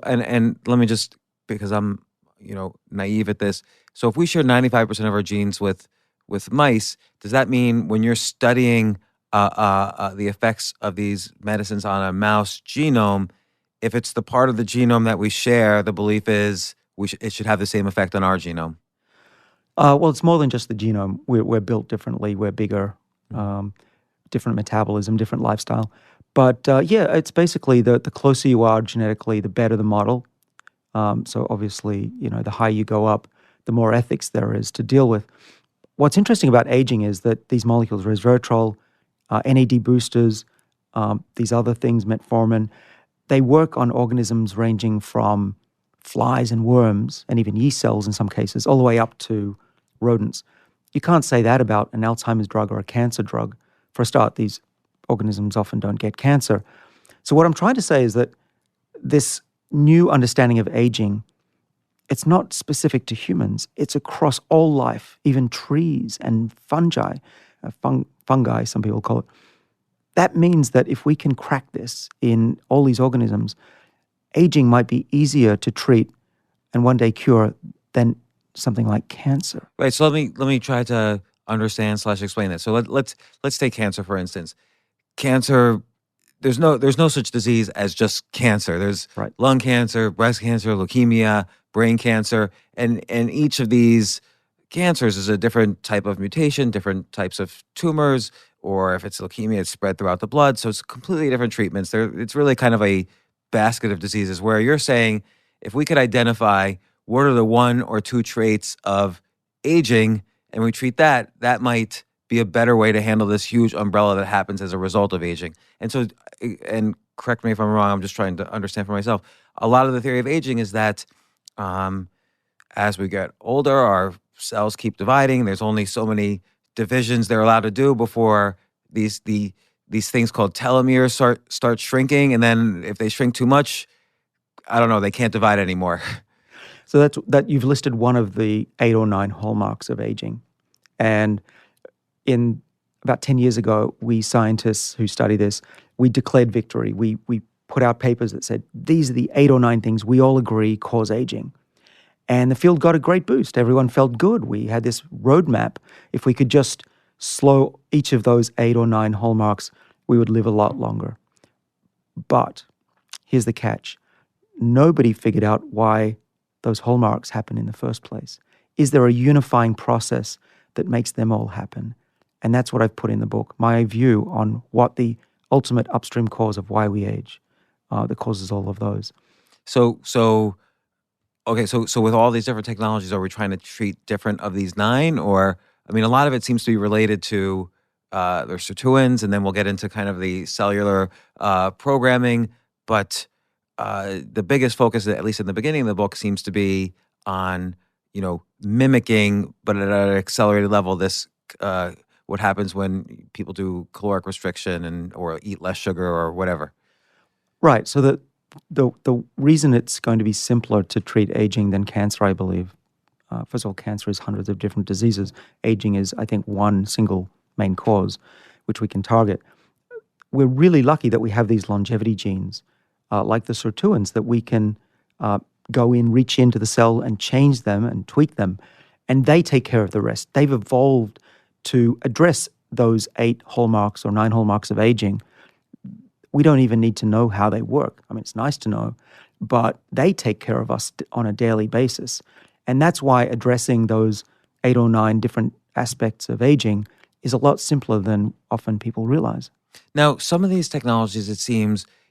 And let me just, because I'm, naive at this. So if we share 95% of our genes with mice, does that mean when you're studying the effects of these medicines on a mouse genome, if it's the part of the genome that we share, the belief is it should have the same effect on our genome? Well, it's more than just the genome. We're built differently. We're bigger, different metabolism, different lifestyle. But it's basically the closer you are genetically, the better the model. So obviously, the higher you go up, the more ethics there is to deal with. What's interesting about aging is that these molecules, resveratrol, NAD boosters, these other things, metformin, they work on organisms ranging from flies and worms, and even yeast cells in some cases, all the way up to rodents. You can't say that about an Alzheimer's drug or a cancer drug. For a start, these organisms often don't get cancer. So what I'm trying to say is that this new understanding of aging, it's not specific to humans. It's across all life, even trees and fungi, fungi, some people call it. That means that if we can crack this in all these organisms, aging might be easier to treat and one day cure than something like cancer. Right. So let me try to understand / explain that. So let's take cancer for instance. Cancer, there's no such disease as just cancer. There's Right. lung cancer, breast cancer, leukemia, brain cancer, and each of these cancers is a different type of mutation, different types of tumors, or if it's leukemia, it's spread throughout the blood. So it's completely different treatments. It's really kind of a basket of diseases where you're saying if we could identify what are the one or two traits of aging and we treat that might be a better way to handle this huge umbrella that happens as a result of aging. And so, and correct me if I'm wrong, I'm just trying to understand for myself. A lot of the theory of aging is that as we get older, our cells keep dividing. There's only so many divisions they're allowed to do before these things called telomeres start shrinking. And then if they shrink too much, I don't know, they can't divide anymore. So that you've listed one of the 8 or 9 hallmarks of aging. And in about 10 years ago, we scientists who study this, we declared victory. We put out papers that said, these are the 8 or 9 things we all agree cause aging. And the field got a great boost. Everyone felt good. We had this roadmap. If we could just slow each of those 8 or 9 hallmarks, we would live a lot longer. But here's the catch. Nobody figured out why those hallmarks happen in the first place. Is there a unifying process that makes them all happen? And that's what I've put in the book, my view on what the ultimate upstream cause of why we age, that causes all of those. So with all these different technologies, are we trying to treat different of these 9? Or, I mean, a lot of it seems to be related to their sirtuins, and then we'll get into kind of the cellular programming. But the biggest focus, at least in the beginning of the book, seems to be on, mimicking, but at an accelerated level, this what happens when people do caloric restriction or eat less sugar or whatever. Right. So the reason it's going to be simpler to treat aging than cancer, I believe, first of all, cancer is hundreds of different diseases. Aging is, I think, one single main cause, which we can target. We're really lucky that we have these longevity genes, like the sirtuins, that we can go in, reach into the cell and change them and tweak them, and they take care of the rest. They've evolved to address those 8 hallmarks or 9 hallmarks of aging. We don't even need to know how they work. I mean, it's nice to know, but they take care of us on a daily basis. And that's why addressing those 8 or 9 different aspects of aging is a lot simpler than often people realize. Now, some of these technologies,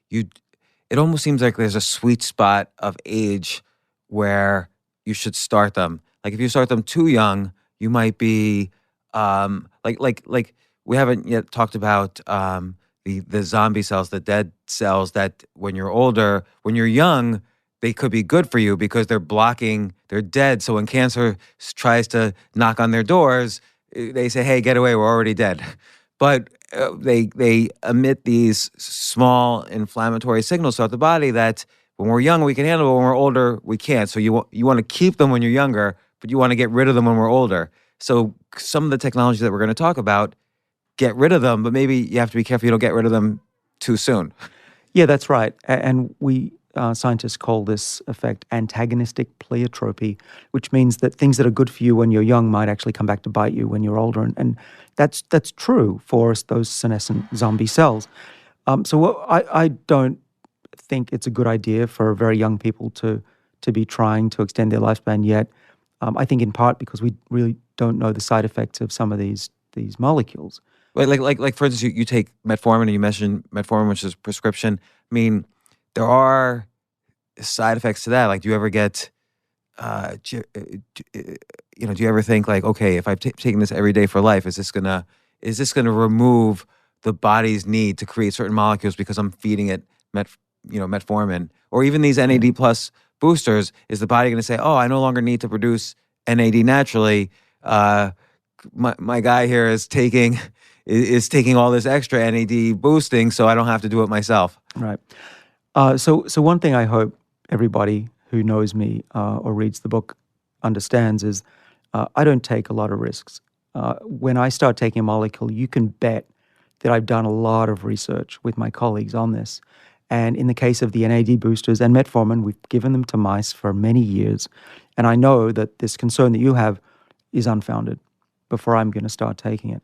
it almost seems like there's a sweet spot of age where you should start them. Like if you start them too young, you might be like we haven't yet talked about the zombie cells, the dead cells that when you're older, when you're young, they could be good for you because they're dead. So when cancer tries to knock on their doors, they say, hey, get away, we're already dead. But they emit these small inflammatory signals throughout the body that when we're young we can handle, but when we're older we can't. So you want to keep them when you're younger, but you want to get rid of them when we're older. So some of the technology that we're going to talk about get rid of them, but maybe you have to be careful you don't get rid of them too soon. Yeah, that's right. And we scientists call this effect antagonistic pleiotropy, which means that things that are good for you when you're young might actually come back to bite you when you're older. And that's true for those senescent zombie cells. I don't think it's a good idea for very young people to be trying to extend their lifespan yet. I think in part because we really don't know the side effects of some of these molecules. Like for instance, you take metformin, and you mentioned metformin, which is prescription. I mean, there are side effects to that. Like, do you ever get, do you ever think like, okay, if I'm taking this every day for life, is this gonna remove the body's need to create certain molecules because I'm feeding it metformin, or even these NAD plus boosters? Is the body going to say, oh, I no longer need to produce NAD naturally? My guy here is taking all this extra NAD boosting, so I don't have to do it myself. Right. So one thing I hope everybody who knows me or reads the book understands is I don't take a lot of risks. When I start taking a molecule, you can bet that I've done a lot of research with my colleagues on this. And in the case of the NAD boosters and metformin, we've given them to mice for many years. And I know that this concern that you have is unfounded before I'm going to start taking it,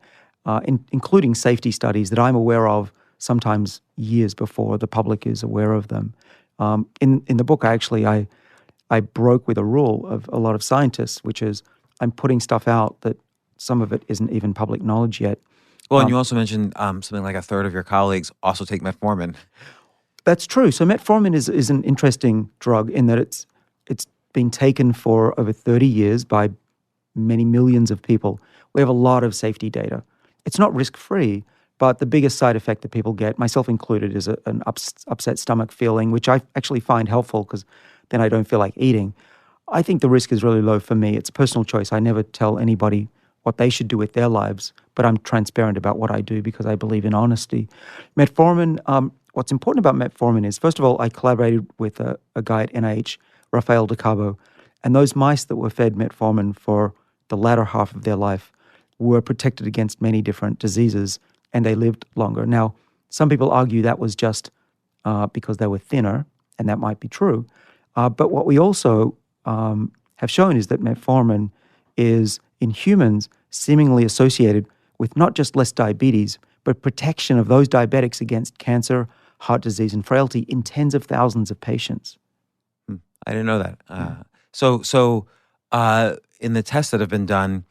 including safety studies that I'm aware of sometimes years before the public is aware of them. In the book, I broke with a rule of a lot of scientists, which is I'm putting stuff out that some of it isn't even public knowledge yet. Well, and you also mentioned something like a third of your colleagues also take metformin. That's true. So metformin is an interesting drug in that it's been taken for over 30 years by many millions of people. We have a lot of safety data. It's not risk-free, but the biggest side effect that people get, myself included, is an upset stomach feeling, which I actually find helpful because then I don't feel like eating. I think the risk is really low for me. It's a personal choice. I never tell anybody what they should do with their lives, but I'm transparent about what I do because I believe in honesty. Metformin, what's important about metformin is, first of all, I collaborated with a guy at NIH, Rafael DeCabo, and those mice that were fed metformin for the latter half of their life were protected against many different diseases, and they lived longer. Now, some people argue that was just because they were thinner, and that might be true. But what we also have shown is that metformin is, in humans, seemingly associated with not just less diabetes, but protection of those diabetics against cancer, heart disease, and frailty in tens of thousands of patients. I didn't know that. So in the tests that have been done,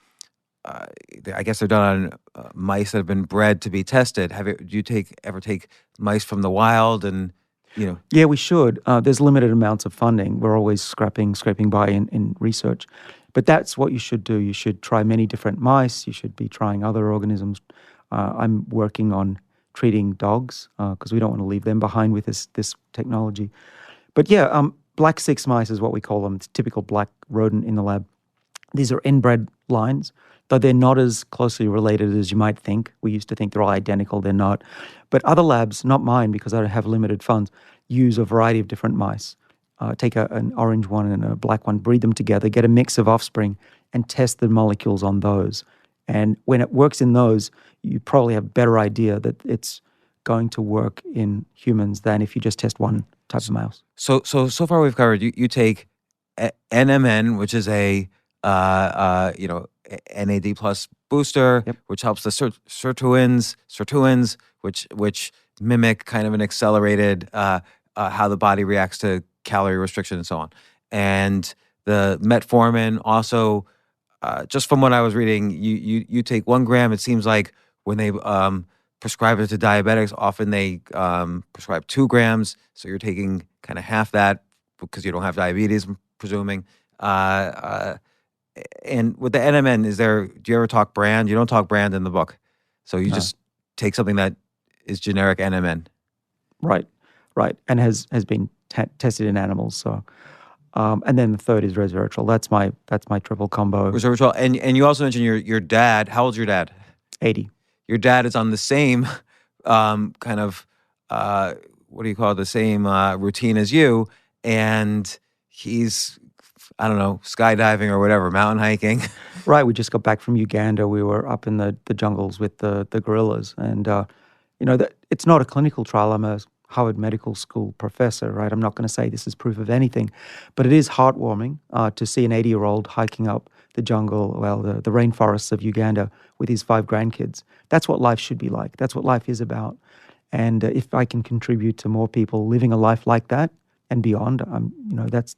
I guess they're done on mice that have been bred to be tested. Do you ever take mice from the wild and, Yeah, we should. There's limited amounts of funding. We're always scraping by in research. But that's what you should do. You should try many different mice. You should be trying other organisms. I'm working on treating dogs because we don't want to leave them behind with this technology. But yeah, black 6 mice is what we call them. It's typical black rodent in the lab. These are inbred lines, though they're not as closely related as you might think. We used to think they're all identical. They're not. But other labs, not mine because I have limited funds, use a variety of different mice. Take an orange one and a black one, breed them together, get a mix of offspring, and test the molecules on those. And when it works in those, you probably have a better idea that it's going to work in humans than if you just test one type of mouse. So far we've covered, you take NMN, which is a NAD plus booster, Yep. which helps the sirtuins, which mimic kind of an accelerated how the body reacts to calorie restriction and so on. And the metformin also, just from what I was reading, you take 1 gram. It seems like when they prescribe it to diabetics, often they prescribe 2 grams. So you're taking kind of half that because you don't have diabetes, I'm presuming. And with the NMN, do you ever talk brand? You don't talk brand in the book. So you just take something that is generic NMN. Right. And has been tested in animals. So, and then the third is resveratrol. That's my triple combo. Resveratrol. And you also mentioned your dad. How old's your dad? 80. your dad is on the same kind of what do you call it, the same routine as you, and he's, I don't know, skydiving or whatever, mountain hiking. Right, we just got back from Uganda. We were up in the jungles with the gorillas. And, it's not a clinical trial. I'm a Harvard Medical School professor, right? I'm not going to say this is proof of anything. But it is heartwarming to see an 80-year-old hiking up the jungle, the rainforests of Uganda with his 5 grandkids. That's what life should be like. That's what life is about. And if I can contribute to more people living a life like that and beyond,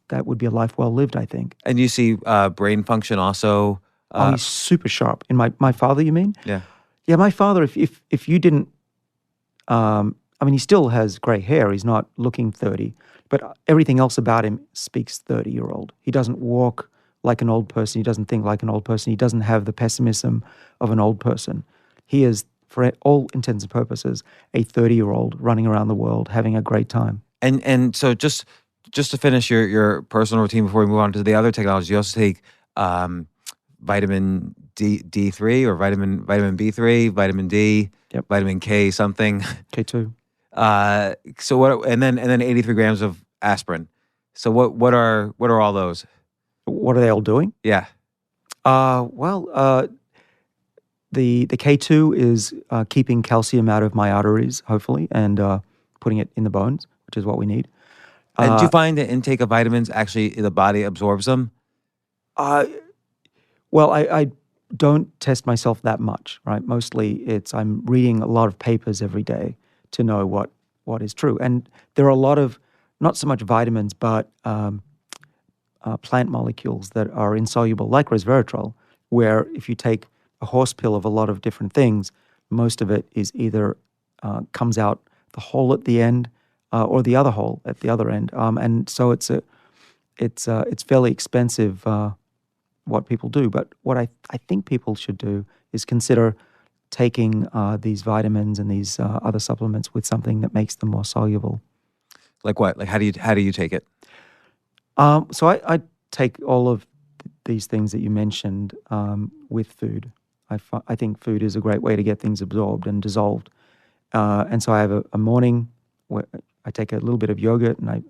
that would be a life well lived, I think. And you see brain function also. He's super sharp. In my father, you mean? Yeah. Yeah, my father, if you didn't, he still has gray hair. He's not looking 30, but everything else about him speaks 30-year-old. He doesn't walk like an old person. He doesn't think like an old person. He doesn't have the pessimism of an old person. He is, for all intents and purposes, a 30-year-old running around the world having a great time. And so just to finish your personal routine before we move on to the other technology, you also take vitamin D3 or vitamin B3, vitamin D, Yep. vitamin K something. K2. So what? And then 83 grams of aspirin. So what are all those? What are they all doing? Yeah. The K2 is keeping calcium out of my arteries, hopefully, and putting it in the bones, which is what we need. And do you find the intake of vitamins actually the body absorbs them? Well, I don't test myself that much, right? Mostly I'm reading a lot of papers every day to know what is true. And there are a lot of, not so much vitamins, but plant molecules that are insoluble, like resveratrol, where if you take a horse pill of a lot of different things, most of it is either comes out the hole at the end or the other hole at the other end. And so it's fairly expensive what people do. But what I think people should do is consider taking these vitamins and these other supplements with something that makes them more soluble. Like what? Like how do you take it? So I take all of these things that you mentioned with food. I think food is a great way to get things absorbed and dissolved. And so I have a morning where I take a little bit of yogurt and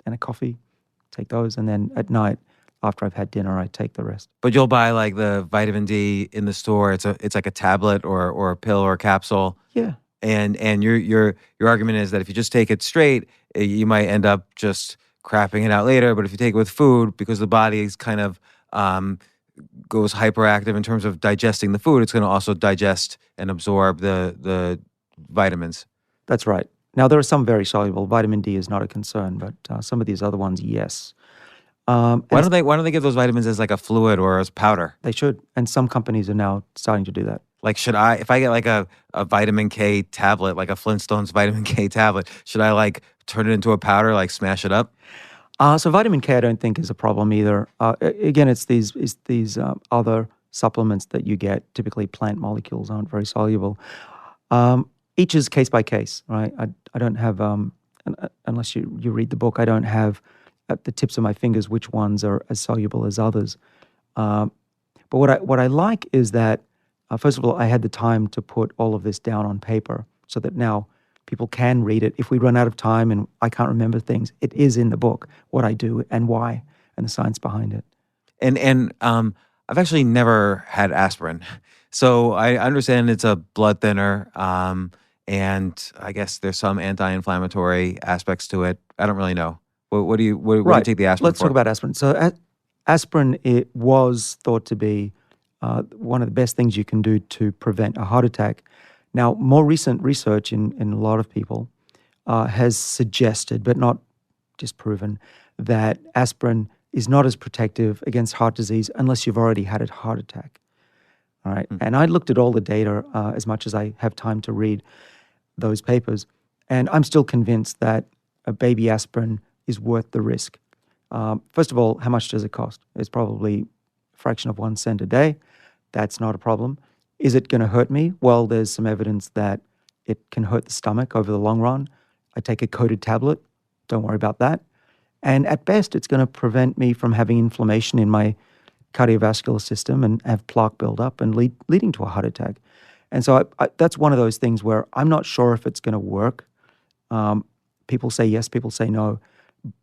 and a coffee, take those, and then at night after I've had dinner, I take the rest. But you'll buy like the vitamin D in the store. It's like a tablet or a pill or a capsule. Yeah. And your argument is that if you just take it straight, you might end up just crapping it out later. But if you take it with food, because the body is kind of goes hyperactive in terms of digesting the food, it's going to also digest and absorb the vitamins. That's right. Now, there are some very soluble. Vitamin D is not a concern, but some of these other ones, yes. Why don't they give those vitamins as like a fluid or as powder? They should. And some companies are now starting to do that. Like, if I get like a vitamin K tablet, like a Flintstones vitamin K tablet, should I like turn it into a powder, like smash it up? So vitamin K I don't think is a problem either. Again, it's these other supplements that you get. Typically plant molecules aren't very soluble. Each is case by case, right? I don't have, unless you read the book, I don't have at the tips of my fingers which ones are as soluble as others. But what I like is that, first of all, I had the time to put all of this down on paper so that now people can read it. If we run out of time and I can't remember things, it is in the book, what I do and why, and the science behind it. And I've actually never had aspirin. So I understand it's a blood thinner, and I guess there's some anti-inflammatory aspects to it. I don't really know. What do you take the aspirin Let's for? talk about aspirin. So aspirin, it was thought to be one of the best things you can do to prevent a heart attack. Now, more recent research in a lot of people has suggested, but not disproven, that aspirin is not as protective against heart disease unless you've already had a heart attack. All right. And I looked at all the data as much as I have time to read those papers, and I'm still convinced that a baby aspirin is worth the risk. First of all, how much does it cost? It's probably a fraction of 1 cent a day. That's not a problem. Is it going to hurt me? Well, there's some evidence that it can hurt the stomach over the long run. I take a coated tablet. Don't worry about that. And at best, it's going to prevent me from having inflammation in my cardiovascular system and have plaque build up and leading to a heart attack. And so that's one of those things where I'm not sure if it's going to work. People say yes, people say no,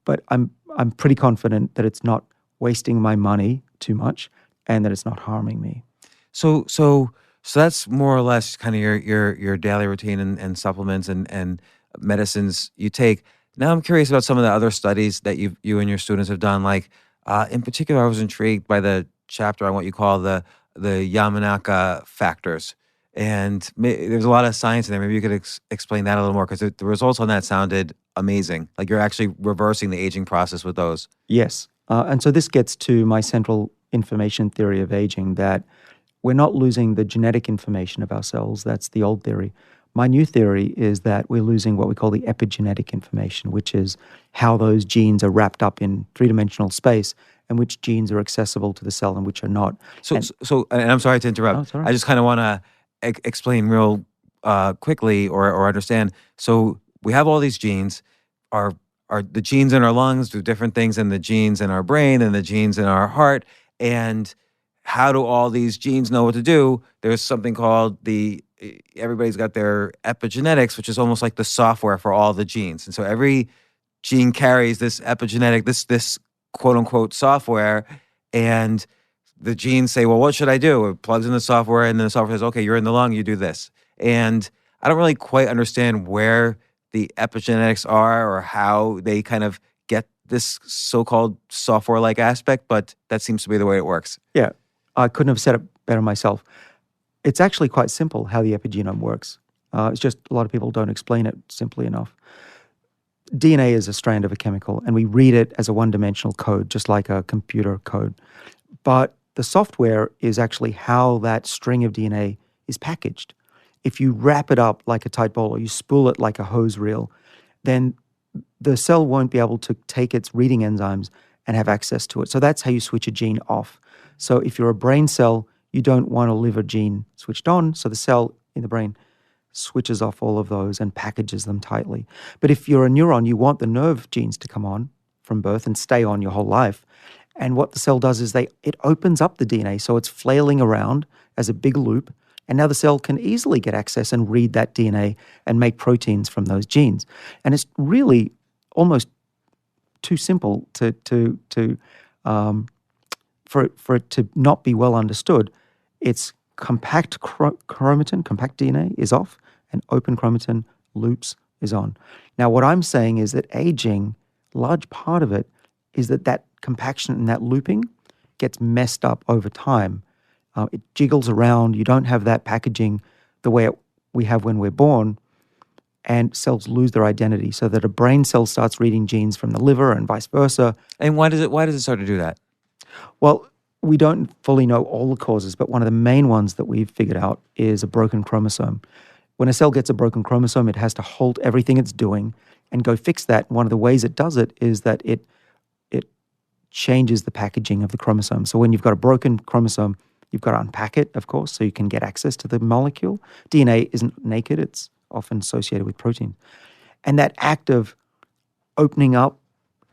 but I'm pretty confident that it's not wasting my money too much and that it's not harming me. So that's more or less kind of your daily routine and supplements and medicines you take. Now I'm curious about some of the other studies that you and your students have done. Like in particular, I was intrigued by the chapter on what you call the Yamanaka factors. And there's a lot of science in there. Maybe you could explain that a little more, because the results on that sounded amazing. Like you're actually reversing the aging process with those. Yes. And so this gets to my central information theory of aging, that we're not losing the genetic information of our cells. That's the old theory. My new theory is that we're losing what we call the epigenetic information, which is how those genes are wrapped up in three-dimensional space and which genes are accessible to the cell and which are not. So and I'm sorry to interrupt. Oh, it's all right. I just kind of want to explain real quickly or understand. So we have all these genes. Are the genes in our lungs do different things than the genes in our brain and the genes in our heart? And how do all these genes know what to do? There's something called everybody's got their epigenetics, which is almost like the software for all the genes. And so every gene carries this epigenetic, this quote unquote software, and the genes say, well, what should I do? It plugs in the software, and then the software says, okay, you're in the lung, you do this. And I don't really quite understand where the epigenetics are or how they kind of get this so-called software-like aspect, but that seems to be the way it works. Yeah, I couldn't have said it better myself. It's actually quite simple how the epigenome works. It's just a lot of people don't explain it simply enough. DNA is a strand of a chemical, and we read it as a one-dimensional code, just like a computer code. But the software is actually how that string of DNA is packaged. If you wrap it up like a tight ball or you spool it like a hose reel, then the cell won't be able to take its reading enzymes and have access to it. So that's how you switch a gene off. So if you're a brain cell, you don't want a liver gene switched on, so the cell in the brain switches off all of those and packages them tightly. But if you're a neuron, you want the nerve genes to come on from birth and stay on your whole life. And what the cell does is it opens up the DNA, so it's flailing around as a big loop, and now the cell can easily get access and read that DNA and make proteins from those genes. And it's really almost too simple for it to not be well understood. It's compact chromatin, compact DNA is off, and open chromatin loops is on. Now, what I'm saying is that aging, large part of it is that compaction and that looping gets messed up over time. It jiggles around. You don't have that packaging the way we have when we're born, and cells lose their identity, so that a brain cell starts reading genes from the liver and vice versa. And why does it start to do that? Well, we don't fully know all the causes, but one of the main ones that we've figured out is a broken chromosome. When a cell gets a broken chromosome, it has to halt everything it's doing and go fix that. One of the ways it does it is that it changes the packaging of the chromosome. So when you've got a broken chromosome, you've got to unpack it, of course, so you can get access to the molecule. DNA isn't naked. It's often associated with protein. And that act of opening up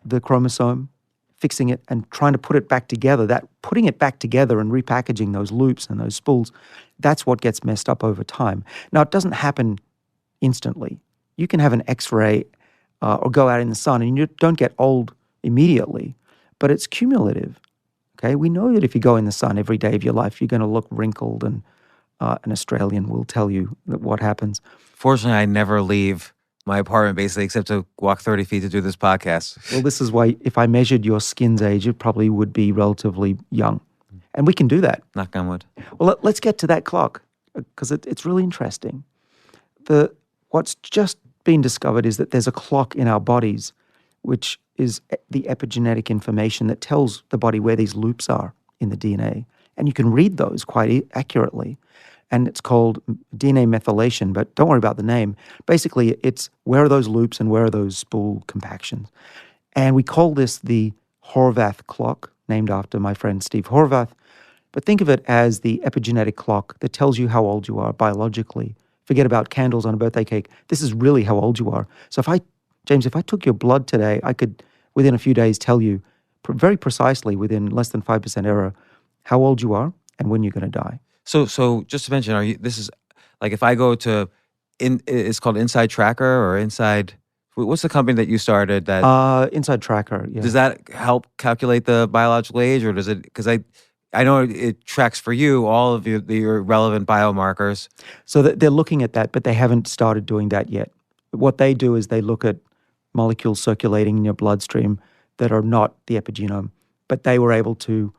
the chromosome, fixing it, and trying to put it back together, that putting it back together and repackaging those loops and those spools, that's what gets messed up over time. Now, it doesn't happen instantly. You can have an X-ray or go out in the sun and you don't get old immediately, but it's cumulative. Okay, we know that if you go in the sun every day of your life, you're going to look wrinkled, and an Australian will tell you what happens. Fortunately, I never leave my apartment basically except to walk 30 feet to do this podcast. Well, this is why if I measured your skin's age, it probably would be relatively young. And we can do that. Knock on wood. Well, let's get to that clock, because it's really interesting. What's just been discovered is that there's a clock in our bodies, which is the epigenetic information that tells the body where these loops are in the DNA. And you can read those quite accurately. And it's called DNA methylation, but don't worry about the name. Basically, it's where are those loops and where are those spool compactions. And we call this the Horvath clock, named after my friend Steve Horvath. But think of it as the epigenetic clock that tells you how old you are biologically. Forget about candles on a birthday cake. This is really how old you are. So James, if I took your blood today, I could, within a few days, tell you very precisely, within less than 5% error, how old you are and when you're going to die. So just to mention, Like if I go to, it's called Inside Tracker or Inside. What's the company that you started that? Inside Tracker, yeah. Does that help calculate the biological age, or does it? Because I know it tracks for you all of your relevant biomarkers. So they're looking at that, but they haven't started doing that yet. What they do is they look at molecules circulating in your bloodstream that are not the epigenome, but they were able to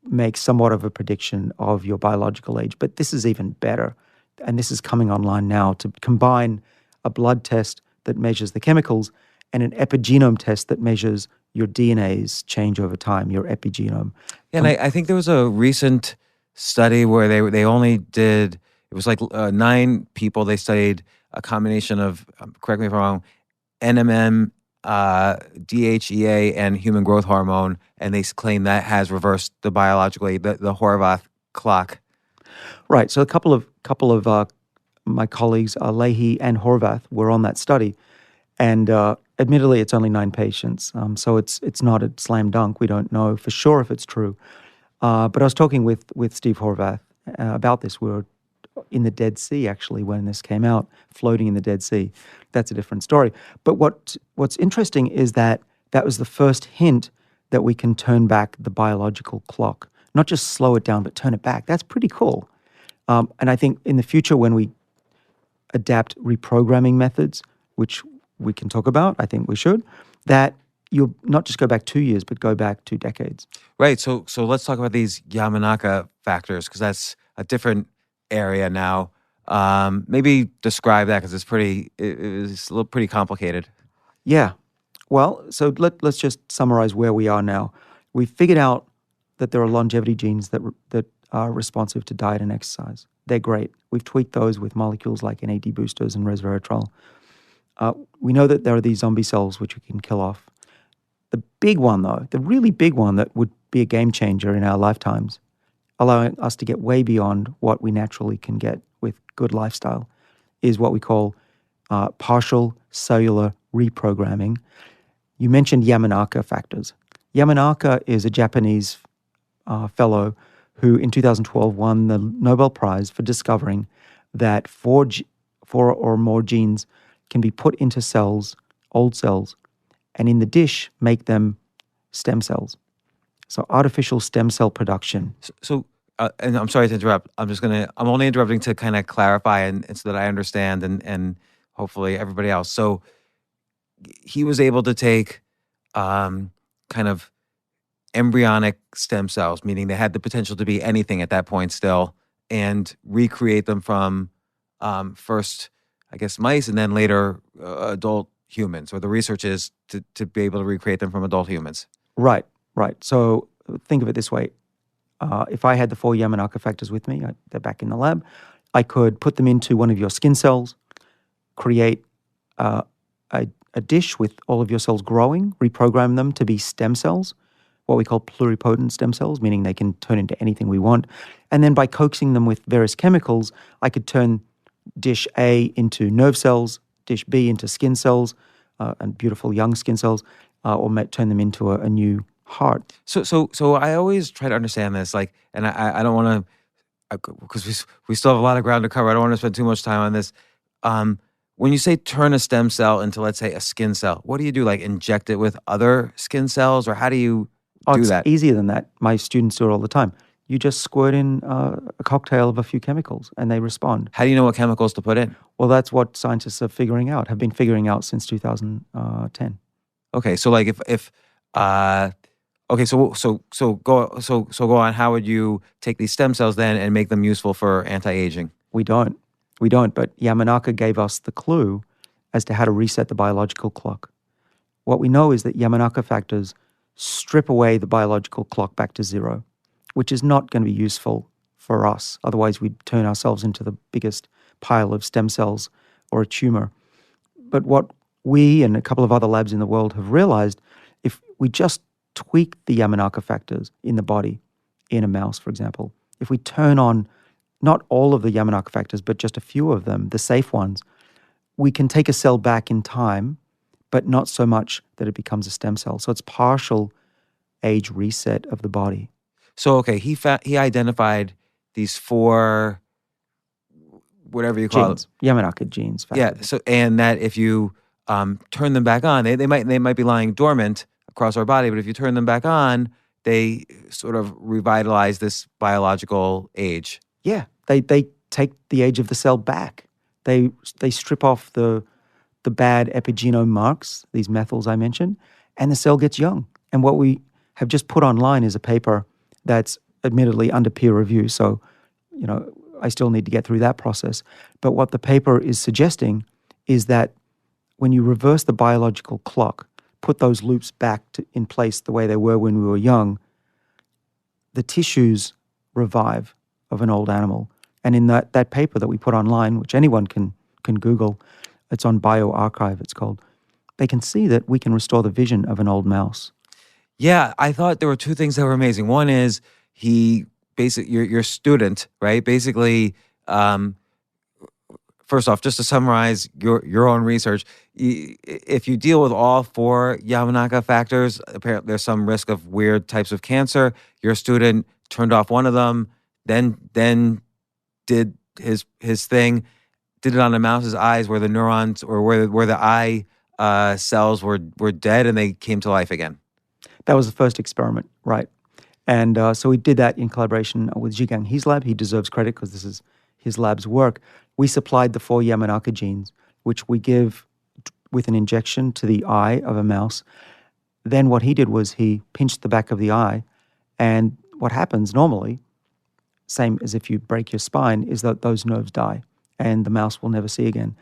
make somewhat of a prediction of your biological age. But this is even better, and this is coming online now, to combine a blood test that measures the chemicals and an epigenome test that measures your DNA's change over time, your epigenome. Yeah, and I think there was a recent study where they only did, it was like 9 people. They studied a combination of, correct me if I'm wrong, NMN, DHEA, and human growth hormone, and they claim that has reversed the biological age, the Horvath clock. Right. So a couple of my colleagues, Leahy and Horvath, were on that study, and admittedly, it's only 9 patients, so it's not a slam dunk. We don't know for sure if it's true. But I was talking with Steve Horvath about this. We were in the Dead Sea, actually, when this came out, floating in the Dead Sea. That's a different story. But what's interesting is that was the first hint that we can turn back the biological clock, not just slow it down, but turn it back. That's pretty cool. And I think in the future, when we adapt reprogramming methods, which we can talk about, I think we should, that you'll not just go back 2 years, but go back 2 decades. Right. So let's talk about these Yamanaka factors, because that's a different area now. Maybe describe that, because it's a little pretty complicated. Yeah. Well, so let's just summarize where we are now. We've figured out that there are longevity genes that are responsive to diet and exercise. They're great. We've tweaked those with molecules like NAD boosters and resveratrol. We know that there are these zombie cells which we can kill off. The big one, though, the really big one that would be a game changer in our lifetimes, allowing us to get way beyond what we naturally can get with good lifestyle, is what we call partial cellular reprogramming. You mentioned Yamanaka factors. Yamanaka is a Japanese fellow who in 2012 won the Nobel Prize for discovering that four or more genes can be put into cells, old cells, and in the dish make them stem cells. So artificial stem cell production. So and I'm sorry to interrupt. I'm only interrupting to kind of clarify and so that I understand and hopefully everybody else. So he was able to take kind of embryonic stem cells, meaning they had the potential to be anything at that point still, and recreate them from first, I guess, mice, and then later adult humans, or the research is to be able to recreate them from adult humans. Right. So think of it this way. If I had the 4 Yamanaka factors with me, they're back in the lab, I could put them into one of your skin cells, create a dish with all of your cells growing, reprogram them to be stem cells, what we call pluripotent stem cells, meaning they can turn into anything we want. And then by coaxing them with various chemicals, I could turn dish A into nerve cells, dish B into skin cells, and beautiful young skin cells, or turn them into a new heart. So I always try to understand this, like, and I don't want to, because we still have a lot of ground to cover. I don't want to spend too much time on this. When you say turn a stem cell into, let's say, a skin cell, what do you do? Like inject it with other skin cells, or how do you do that? It's easier than that. My students do it all the time. You just squirt in a cocktail of a few chemicals and they respond. How do you know what chemicals to put in? Well, that's what scientists are figuring out, have been figuring out since 2010. Okay, so like if so go on. How would you take these stem cells then and make them useful for anti-aging? We don't, but Yamanaka gave us the clue as to how to reset the biological clock. What we know is that Yamanaka factors strip away the biological clock back to 0, which is not going to be useful for us. Otherwise, we'd turn ourselves into the biggest pile of stem cells or a tumor. But what we and a couple of other labs in the world have realized, if we just tweak the Yamanaka factors in the body, in a mouse, for example, if we turn on not all of the Yamanaka factors, but just a few of them, the safe ones, we can take a cell back in time, but not so much that it becomes a stem cell. So it's partial age reset of the body. So, okay, he identified these 4, whatever you call Genes, Yamanaka genes. it. Yeah. factor. So and that if you turn them back on, they might be lying dormant across our body, but if you turn them back on, they sort of revitalize this biological age. Yeah, they take the age of the cell back. They strip off the bad epigenome marks, these methyls I mentioned, and the cell gets young. And what we have just put online is a paper that's admittedly under peer review. So, I still need to get through that process. But what the paper is suggesting is that when you reverse the biological clock, put those loops back in place the way they were when we were young, the tissues revive of an old animal. And in that paper that we put online, which anyone can Google, it's on bioRxiv, it's called, they can see that we can restore the vision of an old mouse. Yeah, I thought there were two things that were amazing. One is your student, right? Basically, first off, just to summarize your own research, if you deal with all 4 Yamanaka factors, apparently there's some risk of weird types of cancer. Your student turned off one of them, then did his thing, did it on a mouse's eyes where the neurons or where the eye cells were dead and they came to life again. That was the first experiment, right? And so we did that in collaboration with Zhigang He's lab. He deserves credit because this is his lab's work. We supplied the 4 Yamanaka genes, which we give with an injection to the eye of a mouse. Then what he did was he pinched the back of the eye, and what happens normally, same as if you break your spine, is that those nerves die, and the mouse will never see again.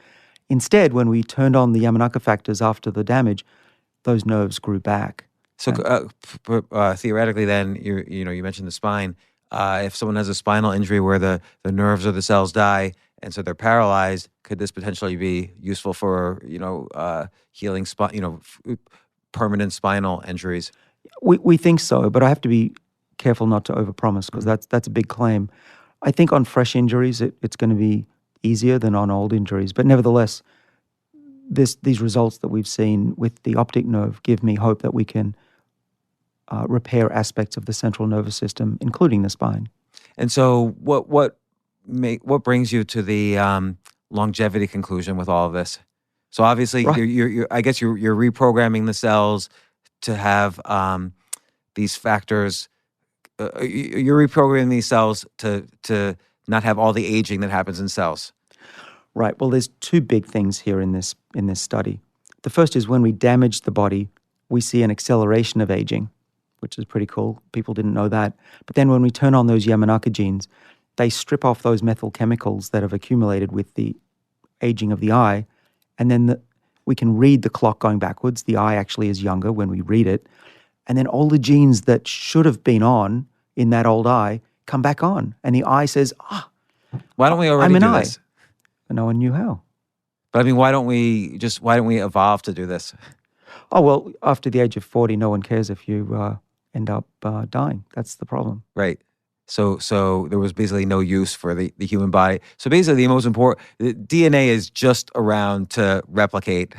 Instead, when we turned on the Yamanaka factors after the damage, those nerves grew back. So theoretically, then you mentioned the spine. If someone has a spinal injury where the nerves or the cells die, and so they're paralyzed, could this potentially be useful for healing permanent spinal injuries? We think so, but I have to be careful not to overpromise because that's a big claim. I think on fresh injuries, it's going to be easier than on old injuries, but nevertheless, these results that we've seen with the optic nerve give me hope that we can repair aspects of the central nervous system, including the spine. And so, what brings you to the longevity conclusion with all of this? So obviously, Right. you're reprogramming the cells to have these factors. You're reprogramming these cells to not have all the aging that happens in cells. Right. Well, there's 2 big things here in this study. The first is when we damage the body, we see an acceleration of aging, which is pretty cool. People didn't know that. But then when we turn on those Yamanaka genes, they strip off those methyl chemicals that have accumulated with the aging of the eye, and then we can read the clock going backwards. The eye actually is younger when we read it. And then all the genes that should have been on in that old eye come back on. And the eye says, Why don't we already I'm an do eye. this? And no one knew how. But I mean, why don't we evolve to do this? Oh, well, after the age of 40, no one cares if you end up dying. That's the problem. Right. So there was basically no use for the human body. So basically, the most important DNA is just around to replicate,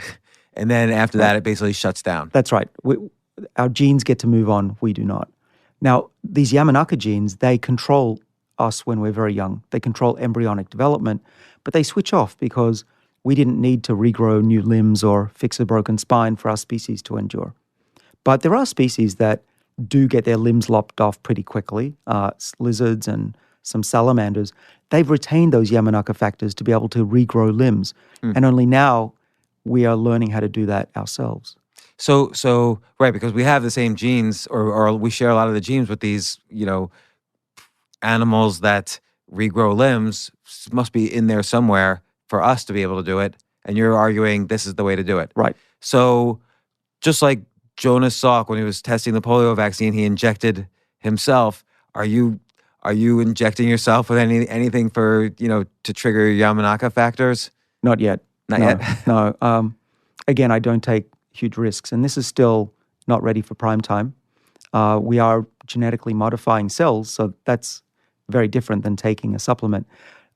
and then after that, it basically shuts down. That's right. Our genes get to move on. We do not. Now, these Yamanaka genes, they control us when we're very young. They control embryonic development, but they switch off because we didn't need to regrow new limbs or fix a broken spine for our species to endure. But there are species that do get their limbs lopped off pretty quickly, lizards and some salamanders. They've retained those Yamanaka factors to be able to regrow limbs. And only now we are learning how to do that ourselves. So right, because we have the same genes, or we share a lot of the genes with these, animals that regrow limbs. Must be in there somewhere for us to be able to do it. And you're arguing this is the way to do it. Right. So just like Jonas Salk, when he was testing the polio vaccine, he injected himself. Are you injecting yourself with anything for to trigger Yamanaka factors? Not yet. Not No, yet. No. Again, I don't take huge risks, and this is still not ready for prime time. We are genetically modifying cells, so that's very different than taking a supplement.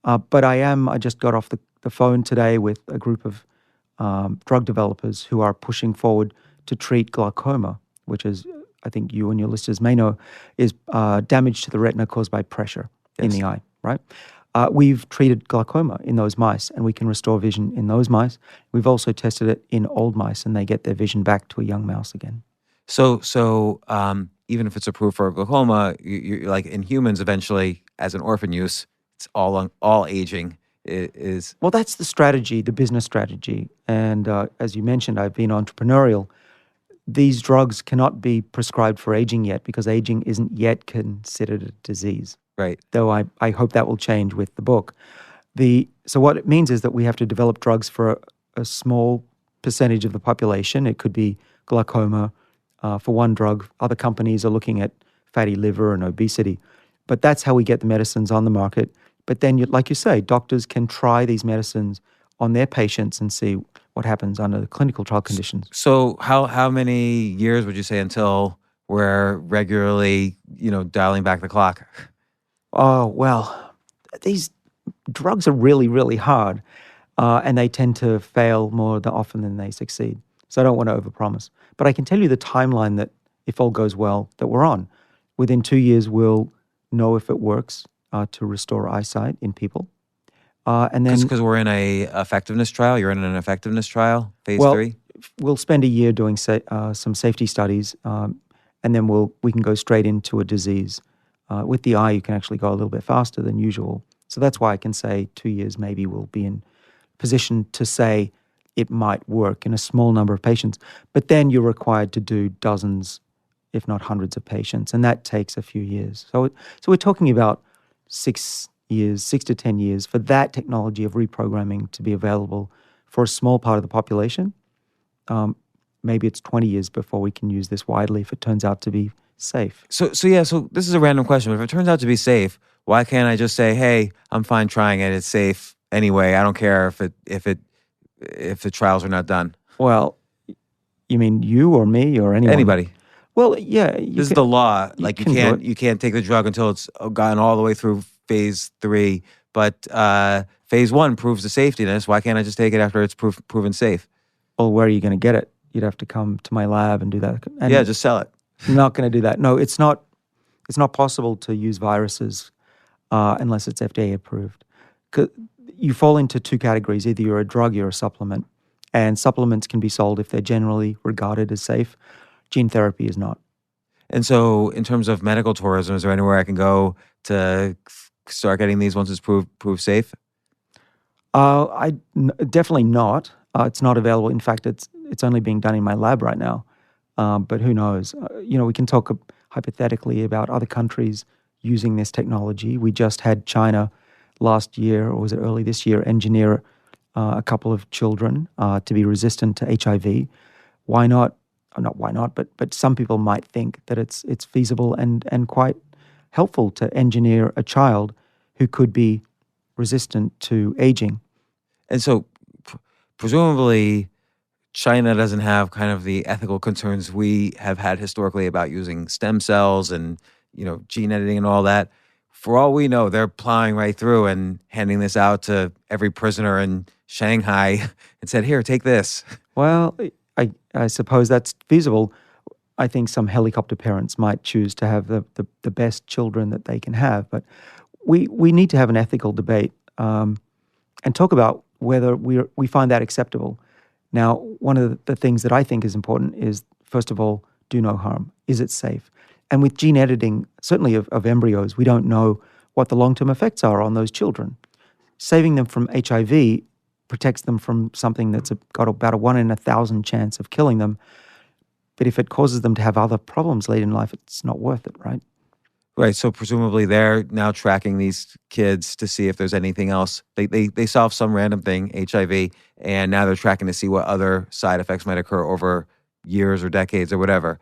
But I just got off the phone today with a group of drug developers who are pushing forward to treat glaucoma, which is, I think you and your listeners may know, is damage to the retina caused by pressure in the eye, right? We've treated glaucoma in those mice, and we can restore vision in those mice. We've also tested it in old mice, and they get their vision back to a young mouse again. So even if it's approved for glaucoma, you like in humans eventually as an orphan use, it's all aging is. Well, that's the strategy, the business strategy. And as you mentioned, I've been entrepreneurial. These drugs cannot be prescribed for aging yet because aging isn't yet considered a disease. Right. Though I hope that will change with the book. So what it means is that we have to develop drugs for a small percentage of the population. It could be glaucoma for one drug. Other companies are looking at fatty liver and obesity. But that's how we get the medicines on the market. But then, like you say, doctors can try these medicines on their patients and see what happens under the clinical trial conditions. So how many years would you say until we're regularly, dialing back the clock? Oh, well, these drugs are really, really hard, and they tend to fail more often than they succeed. So I don't want to overpromise. But I can tell you the timeline that, if all goes well, that we're on. Within 2 years, we'll know if it works to restore eyesight in people. And then Because we're in a effectiveness trial. You're in an effectiveness trial, phase 3? We'll spend a year doing some safety studies, and then we can go straight into a disease. With the eye, you can actually go a little bit faster than usual. So that's why I can say 2 years maybe we'll be in position to say it might work in a small number of patients. But then you're required to do dozens, if not hundreds of patients, and that takes a few years. So we're talking about 6 to 10 years for that technology of reprogramming to be available for a small part of the population. Maybe it's 20 years before we can use this widely if it turns out to be safe. So this is a random question, but if it turns out to be safe, why can't I just say, hey, I'm fine trying it, it's safe anyway, I don't care if the trials are not done? Well, you mean you or me or anyone? Anybody. Well, yeah. This is the law. Like can you can't take the drug until it's gotten all the way through phase 3. But phase 1 proves the safetiness. Why can't I just take it after it's proven safe? Well, where are you going to get it? You'd have to come to my lab and do that. And yeah, just sell it. I'm not going to do that. No, it's not possible to use viruses unless it's FDA approved. You fall into two categories. Either you're a drug, you're a supplement. And supplements can be sold if they're generally regarded as safe. Gene therapy is not. And so in terms of medical tourism, is there anywhere I can go to start getting these once it's proved safe? Definitely not. It's not available. In fact, it's only being done in my lab right now. But who knows? We can talk hypothetically about other countries using this technology. We just had China last year, or was it early this year, engineer a couple of children to be resistant to HIV. Why not? Not why not, but some people might think that it's feasible and quite helpful to engineer a child who could be resistant to aging. And so presumably China doesn't have kind of the ethical concerns we have had historically about using stem cells and, gene editing and all that. For all we know, they're plowing right through and handing this out to every prisoner in Shanghai and said, here, take this. Well, I suppose that's feasible. I think some helicopter parents might choose to have the best children that they can have. But we need to have an ethical debate and talk about whether we find that acceptable. Now, one of the things that I think is important is, first of all, do no harm. Is it safe? And with gene editing, certainly of embryos, we don't know what the long-term effects are on those children. Saving them from HIV protects them from something that's got about a 1 in 1,000 chance of killing them. But if it causes them to have other problems later in life, it's not worth it, right? Right. So presumably they're now tracking these kids to see if there's anything else. They solve some random thing, HIV, and now they're tracking to see what other side effects might occur over years or decades or whatever.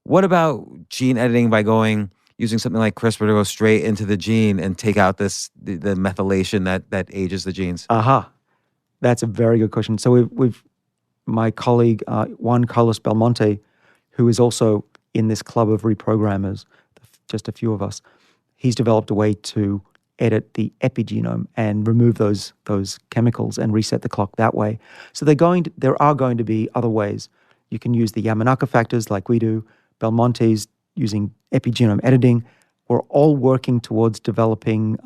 What about gene editing by using something like CRISPR to go straight into the gene and take out the methylation that ages the genes? That's a very good question. So we've my colleague Juan Carlos Belmonte, who is also in this club of reprogrammers, just a few of us, he's developed a way to edit the epigenome and remove those chemicals and reset the clock that way. So there are going to be other ways. You can use the Yamanaka factors like we do. Belmonte's using epigenome editing. We're all working towards developing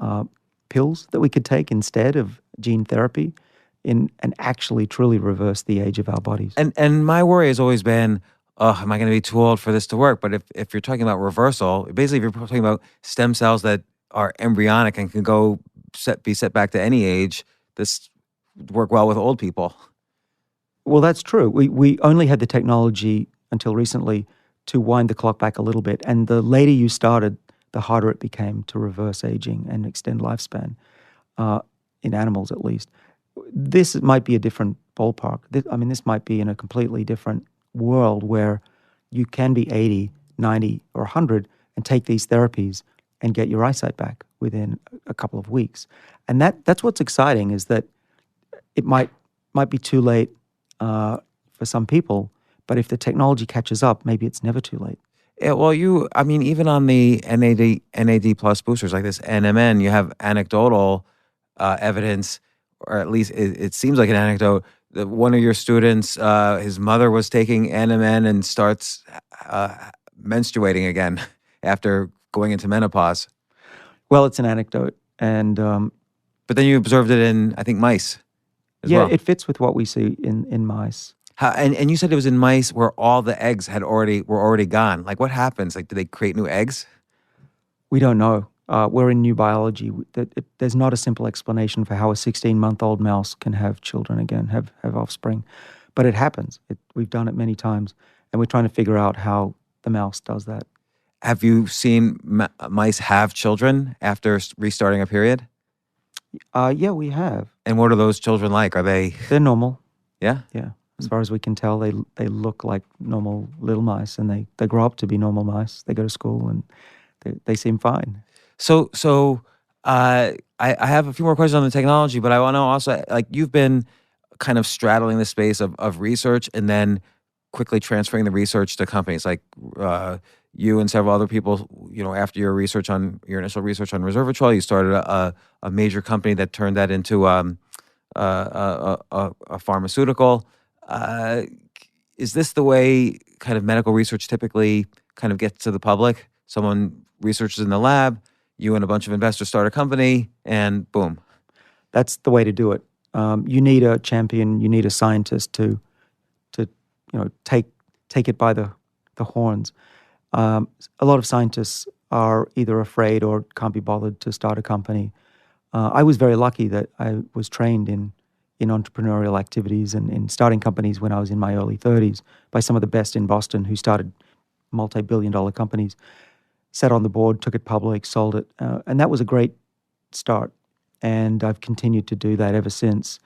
pills that we could take instead of gene therapy and actually truly reverse the age of our bodies. And my worry has always been, oh, am I going to be too old for this to work? But if you're talking about reversal, basically if you're talking about stem cells that are embryonic and can be set back to any age, this would work well with old people. Well, that's true. We only had the technology until recently to wind the clock back a little bit. And the later you started, the harder it became to reverse aging and extend lifespan, in animals at least. This might be a different ballpark. This might be in a completely different world where you can be 80, 90, or 100 and take these therapies and get your eyesight back within a couple of weeks. And that's what's exciting, is that it might be too late for some people, but if the technology catches up, maybe it's never too late. Yeah, well, even on the NAD plus boosters like this NMN, you have anecdotal evidence, or at least it seems like an anecdote, that one of your students, his mother was taking NMN and starts menstruating again after going into menopause. Well, it's an anecdote, and but then you observed it in, I think, mice as well. It fits with what we see in mice. And you said it was in mice where all the eggs were already gone. Like, what happens? Like, do they create new eggs? We don't know. We're in new biology. There's not a simple explanation for how a 16-month-old mouse can have children again, have offspring. But it happens. We've done it many times, and we're trying to figure out how the mouse does that. Have you seen mice have children after restarting a period? Yeah, we have. And what are those children like? Are they... They're normal. Yeah? Yeah. As far as we can tell, they look like normal little mice, and they grow up to be normal mice. They go to school, and they seem fine. So I have a few more questions on the technology, but I want to also, like, you've been kind of straddling the space of research and then quickly transferring the research to companies. Like you and several other people, after your initial research on resveratrol, you started a major company that turned that into a pharmaceutical. Is this the way kind of medical research typically kind of gets to the public? Someone researches in the lab, you and a bunch of investors start a company, and boom. That's the way to do it. You need a champion. You need a scientist to take it by the horns. A lot of scientists are either afraid or can't be bothered to start a company. I was very lucky that I was trained in entrepreneurial activities and in starting companies when I was in my early 30s by some of the best in Boston who started multi-billion-dollar companies, sat on the board, took it public, sold it, and that was a great start. And I've continued to do that ever since.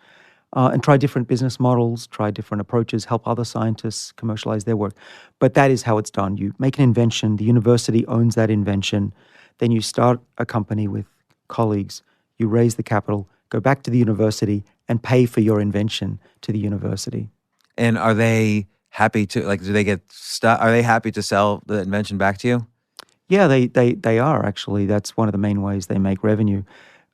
And try different business models, try different approaches, help other scientists commercialize their work. But that is how it's done. You make an invention, the university owns that invention, then you start a company with colleagues, you raise the capital, go back to the university, and pay for your invention to the university. And are they happy to, are they happy to sell the invention back to you? Yeah, they are actually. That's one of the main ways they make revenue.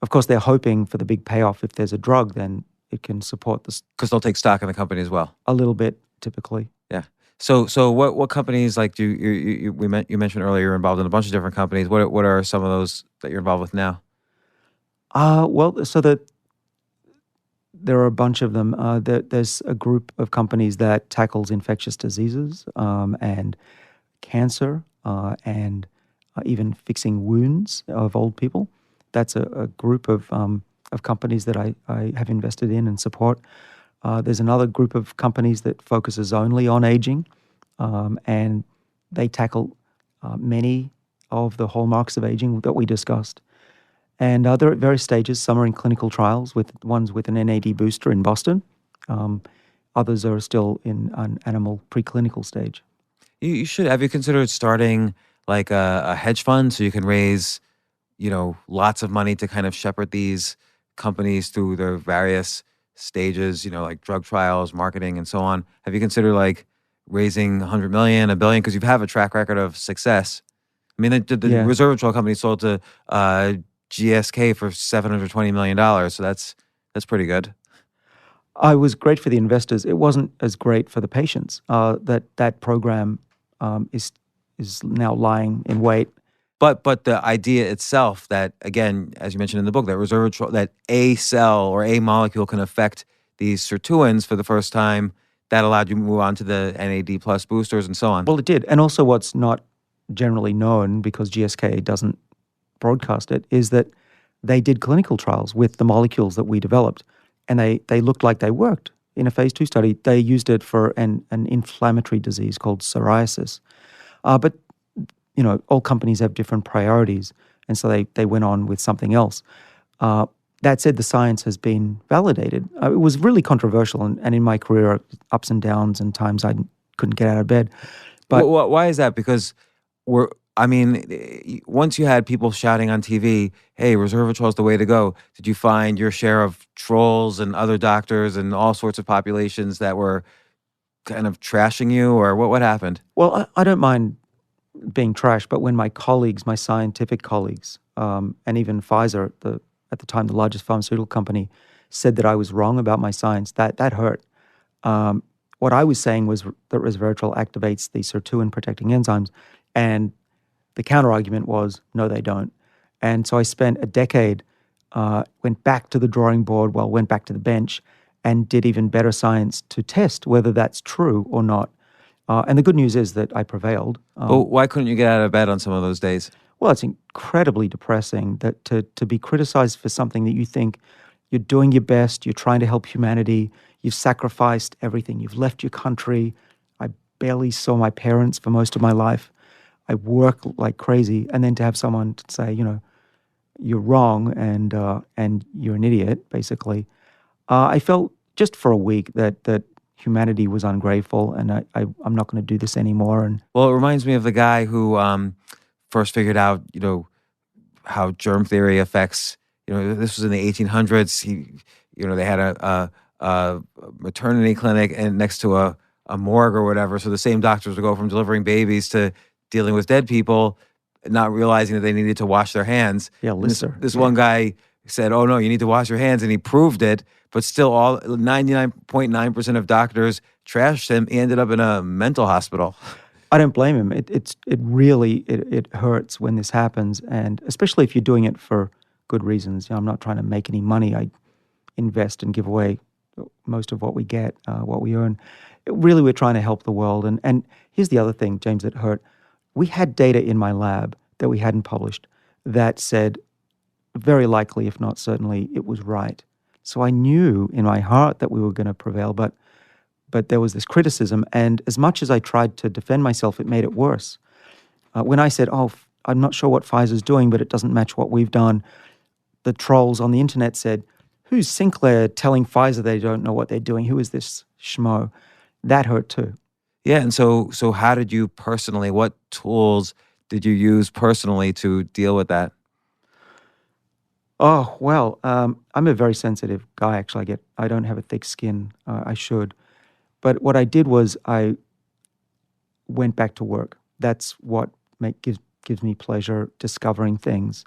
Of course, they're hoping for the big payoff. If there's a drug, then it can support this. Because they'll take stock in the company as well. A little bit, typically. Yeah. So what companies, like you mentioned earlier, you're involved in a bunch of different companies. What are some of those that you're involved with now? There are a bunch of them. There's a group of companies that tackles infectious diseases and cancer and even fixing wounds of old people. That's a group of companies that I have invested in and support. There's another group of companies that focuses only on aging, and they tackle many of the hallmarks of aging that we discussed. And they're at various stages. Some are in clinical trials, with ones with an NAD booster in Boston. Others are still in an animal preclinical stage. You should. Have you considered starting like a hedge fund so you can raise, lots of money to kind of shepherd these companies through their various stages, like drug trials, marketing, and so on? Have you considered like raising $100 million, $1 billion, because you have a track record of success? I mean, the resveratrol company sold to GSK for $720 million, so that's pretty good. I was great for the investors. It wasn't as great for the patients. That program is now lying in wait But the idea itself that, again, as you mentioned in the book, that resveratrol, that a cell or a molecule can affect these sirtuins for the first time, that allowed you to move on to the NAD plus boosters and so on. Well, it did. And also what's not generally known, because GSK doesn't broadcast it, is that they did clinical trials with the molecules that we developed, and they looked like they worked. In a phase 2 study, they used it for an inflammatory disease called psoriasis. But all companies have different priorities, and so they went on with something else. That said, the science has been validated. It was really controversial, and in my career, ups and downs, and times I couldn't get out of bed. But Why is that? Because once you had people shouting on TV, hey, resveratrol is the way to go, did you find your share of trolls and other doctors and all sorts of populations that were kind of trashing you, or what happened? Well, I don't mind being trashed, but when my colleagues, my scientific colleagues, and even Pfizer, at the time the largest pharmaceutical company, said that I was wrong about my science, that hurt. What I was saying was that resveratrol activates the sirtuin protecting enzymes, and the counter-argument was, no, they don't. And so I spent a decade, went back to the drawing board, went back to the bench, and did even better science to test whether that's true or not. And the good news is that I prevailed. But why couldn't you get out of bed on some of those days? Well, it's incredibly depressing that to be criticized for something that you think you're doing your best, you're trying to help humanity, you've sacrificed everything, you've left your country. I barely saw my parents for most of my life. I work like crazy, and then to have someone to say, you're wrong and you're an idiot, basically. I felt just for a week that humanity was ungrateful, and I'm not going to do this anymore. And well, it reminds me of the guy who first figured out, how germ theory affects. This was in the 1800s. They had a maternity clinic and next to a morgue or whatever. So the same doctors would go from delivering babies to dealing with dead people, not realizing that they needed to wash their hands. Yeah, Lister. This one guy said, "Oh no, you need to wash your hands," and he proved it. But still, 99.9% of doctors trashed him. He ended up in a mental hospital. I don't blame him. It really hurts when this happens, and especially if you're doing it for good reasons. I'm not trying to make any money. I invest and give away most of what we get, what we earn. Really, we're trying to help the world. And here's the other thing, James, that hurt. We had data in my lab that we hadn't published that said, very likely, if not certainly, it was right. So I knew in my heart that we were going to prevail, but there was this criticism, and as much as I tried to defend myself, it made it worse. When I said, I'm not sure what Pfizer's doing, but it doesn't match what we've done, the trolls on the internet said, who's Sinclair telling Pfizer they don't know what they're doing? Who is this schmo? That hurt too. Yeah, and so how did you personally, what tools did you use personally to deal with that? Oh, well, I'm a very sensitive guy, actually. I don't have a thick skin. I should. But what I did was I went back to work. That's what gives me pleasure, discovering things.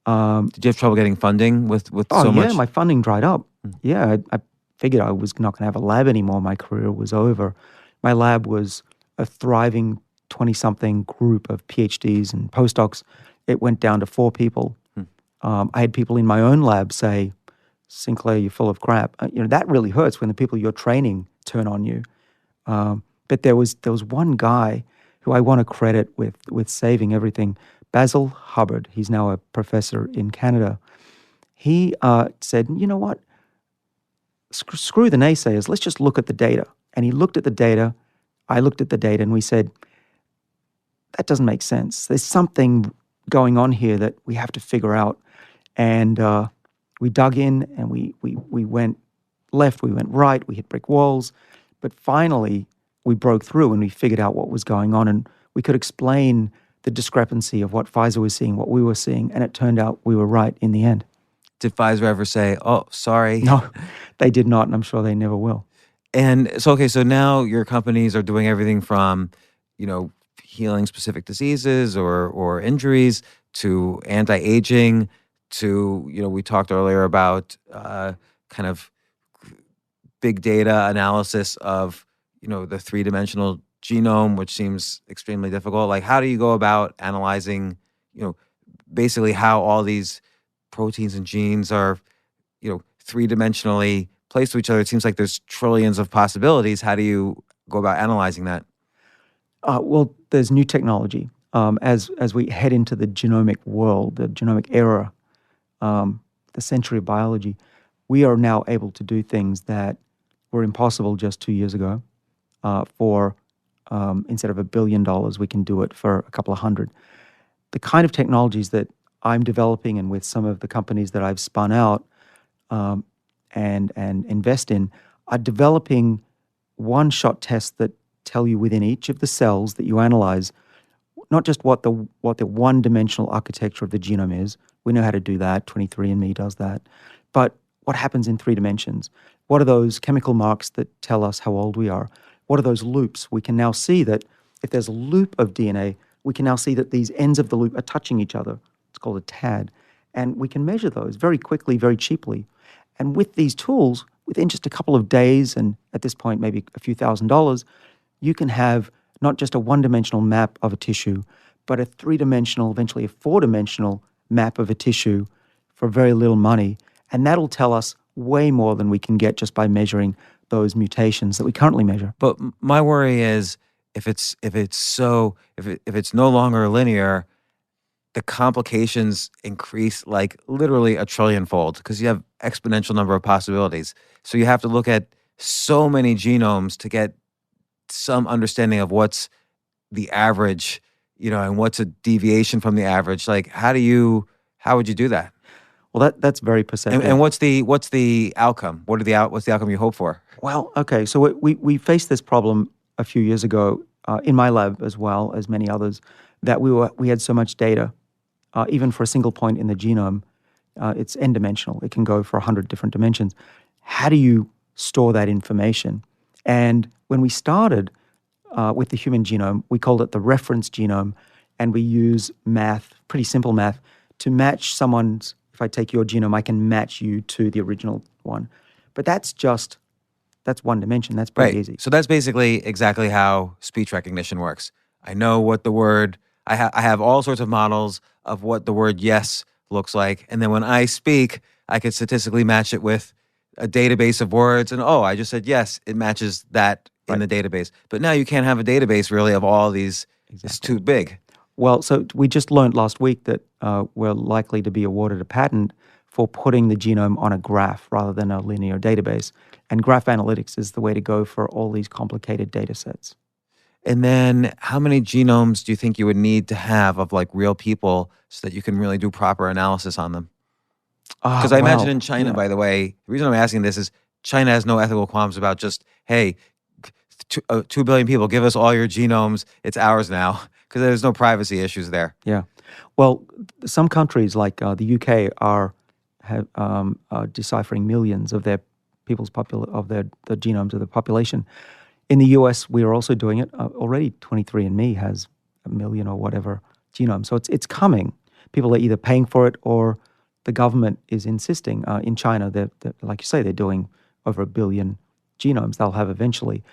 Did you have trouble getting funding with so much? Oh, yeah, my funding dried up. Yeah, I figured I was not going to have a lab anymore. My career was over. My lab was a thriving 20-something group of PhDs and postdocs. It went down to 4 people. I had people in my own lab say, Sinclair, you're full of crap. That really hurts when the people you're training turn on you. But there was one guy who I want to credit with saving everything. Basil Hubbard, he's now a professor in Canada. He said, you know what? Screw the naysayers. Let's just look at the data. And he looked at the data. I looked at the data, and we said, that doesn't make sense. There's something going on here that we have to figure out. And we dug in, and we went left, we went right, we hit brick walls. But finally, we broke through, and we figured out what was going on. And we could explain the discrepancy of what Pfizer was seeing, what we were seeing. And it turned out we were right in the end. Did Pfizer ever say, oh, sorry? No, they did not, and I'm sure they never will. And so now your companies are doing everything from, healing specific diseases or injuries to anti-aging to, we talked earlier about kind of big data analysis of, the 3-dimensional genome, which seems extremely difficult. Like, how do you go about analyzing, basically how all these proteins and genes are, three-dimensionally placed to each other. It seems like there's trillions of possibilities. How do you go about analyzing that? Well, there's new technology. As we head into the genomic world, the genomic era, the century of biology, we are now able to do things that were impossible just 2 years ago. For instead of $1 billion, we can do it for a couple of hundred. The kind of technologies that I'm developing and with some of the companies that I've spun out and invest in are developing one-shot tests that tell you within each of the cells that you analyze not just what the one-dimensional architecture of the genome is. We know how to do that. 23andMe does that. But what happens in 3 dimensions? What are those chemical marks that tell us how old we are? What are those loops? We can now see that if there's a loop of DNA, we can now see that these ends of the loop are touching each other. It's called a TAD. And we can measure those very quickly, very cheaply. And with these tools, within just a couple of days, and at this point maybe a few $1,000s, you can have not just a one-dimensional map of a tissue, but a 3-dimensional, eventually a 4-dimensional map of a tissue for very little money. And that'll tell us way more than we can get just by measuring those mutations that we currently measure. But my worry is if it's no longer linear, the complications increase like literally a trillion-fold because you have exponential number of possibilities. So you have to look at so many genomes to get some understanding of what's the average, and what's a deviation from the average. Like, how would you do that? Well, that's very perceptive. And what's the outcome? What's the outcome you hope for? Well, okay, so we faced this problem a few years ago in my lab as well as many others, that we had so much data, even for a single point in the genome, it's n-dimensional. It can go for 100 different dimensions. How do you store that information? And when we started with the human genome, we called it the reference genome, and we use math, pretty simple math, to match someone's. If I take your genome, I can match you to the original one. But that's one dimension. That's pretty easy. So that's basically exactly how speech recognition works. I know what the word, I have all sorts of models of what the word yes looks like. And then when I speak, I could statistically match it with a database of words. And I just said yes, it matches that in the database. But now you can't have a database really of all these. Exactly. It's too big. Well, so we just learned last week that we're likely to be awarded a patent for putting the genome on a graph rather than a linear database. And graph analytics is the way to go for all these complicated data sets. And then how many genomes do you think you would need to have of like real people so that you can really do proper analysis on them? Because I imagine in China, by the way, the reason I'm asking this is China has no ethical qualms about just, hey, 2 billion people, give us all your genomes, it's ours now. Because there's no privacy issues there. Yeah. Well, some countries like the UK are deciphering millions of their people's the genomes of the population. In the US, we are also doing it. Already 23andMe has 1 million or whatever genomes. So it's coming. People are either paying for it or the government is insisting. In China, they're, like you say, they're doing over 1 billion genomes they'll have eventually.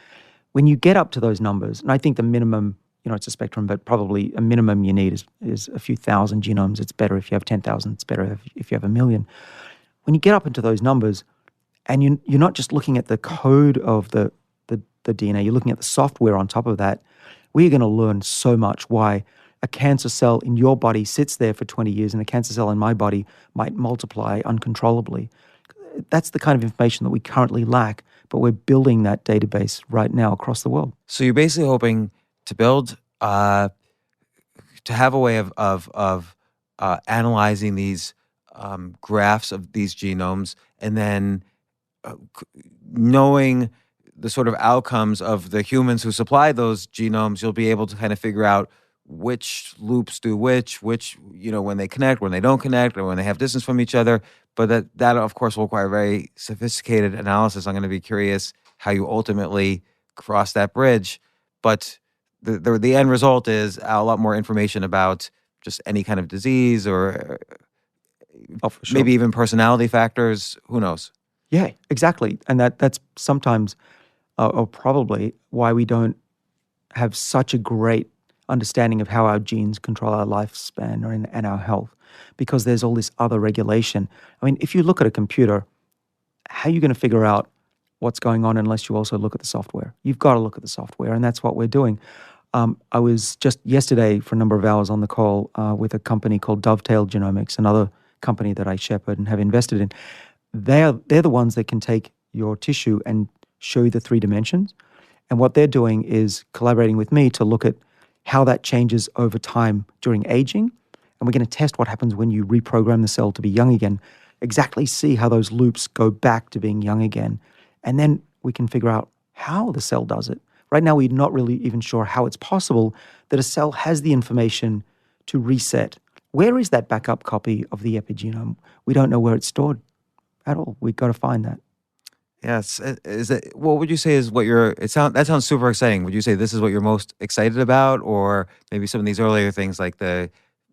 When you get up to those numbers, and I think the minimum, it's a spectrum, but probably a minimum you need is a few thousand genomes. It's better if you have 10,000. It's better if you have 1 million. When you get up into those numbers, and you're not just looking at the code of the DNA, you're looking at the software on top of that, we're going to learn so much why a cancer cell in your body sits there for 20 years and a cancer cell in my body might multiply uncontrollably. That's the kind of information that we currently lack, but we're building that database right now across the world. So you're basically hoping to build, to have a way of analyzing these graphs of these genomes, and then knowing the sort of outcomes of the humans who supply those genomes, you'll be able to kind of figure out which loops do which, when they connect, when they don't connect, or when they have distance from each other. But that of course, will require very sophisticated analysis. I'm going to be curious how you ultimately cross that bridge. But the end result is a lot more information about just any kind of disease or for sure. Maybe even personality factors. Who knows? Yeah, exactly. And that's sometimes or probably why we don't have such a great understanding of how our genes control our lifespan and our health, because there's all this other regulation. I mean, if you look at a computer, how are you going to figure out what's going on unless you also look at the software? You've got to look at the software, and that's what we're doing. I was just yesterday for a number of hours on the call with a company called Dovetail Genomics, another company that I shepherd and have invested in. They're the ones that can take your tissue and show you the 3 dimensions. And what they're doing is collaborating with me to look at how that changes over time during aging. And we're going to test what happens when you reprogram the cell to be young again, exactly see how those loops go back to being young again. And then we can figure out how the cell does it. Right now, we're not really even sure how it's possible that a cell has the information to reset. Where is that backup copy of the epigenome? We don't know where it's stored at all. We've got to find that. Yes. Is it? What would you say is what you're? That sounds super exciting. Would you say this is what you're most excited about, or maybe some of these earlier things like the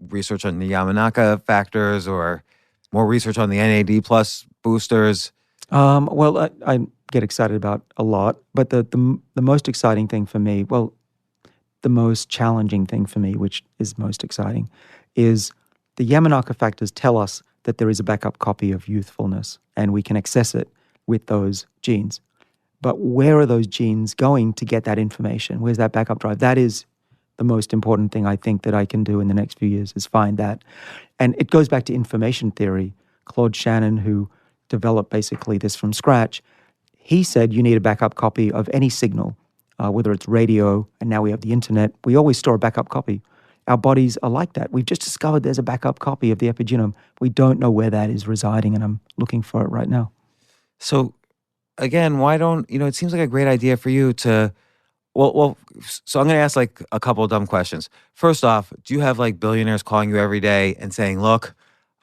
research on the Yamanaka factors, or more research on the NAD plus boosters? Well, I get excited about a lot, but the most exciting thing for me, well, the most challenging thing for me, which is most exciting, is the Yamanaka factors tell us that there is a backup copy of youthfulness, and we can access it with those genes. But where are those genes going to get that information? Where's that backup drive? That is the most important thing I think that I can do in the next few years, is find that. And it goes back to information theory. Claude Shannon, who developed basically this from scratch, he said you need a backup copy of any signal, whether it's radio, and now we have the internet. We always store a backup copy. Our bodies are like that. We've just discovered there's a backup copy of the epigenome. We don't know where that is residing, and I'm looking for it right now. So, again, why don't it seems like a great idea for you to. So I'm going to ask like a couple of dumb questions. First off, do you have like billionaires calling you every day and saying, "Look,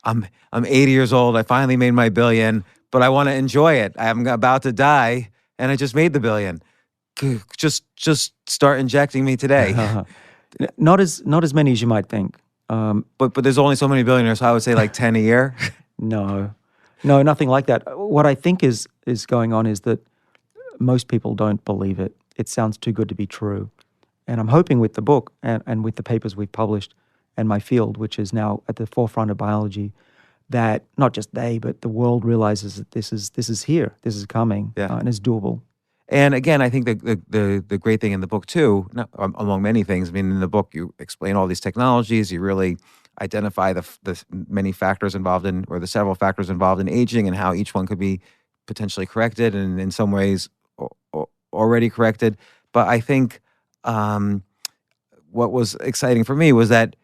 I'm 80 years old. I finally made my billion, but I want to enjoy it. I'm about to die, and I just made the billion. Just start injecting me today." Not as many as you might think. But there's only so many billionaires, so I would say like 10 a year. No, nothing like that. What I think is going on is that most people don't believe it. It sounds too good to be true. And I'm hoping with the book and with the papers we've published and my field, which is now at the forefront of biology, that not just they, but the world realizes that this is here, this is coming, and it's doable. And again, I think the great thing in the book too, among many things, I mean, in the book you explain all these technologies, you really identify the many factors involved in, or the several factors involved in aging, and how each one could be potentially corrected, and in some ways already corrected. But I think what was exciting for me was that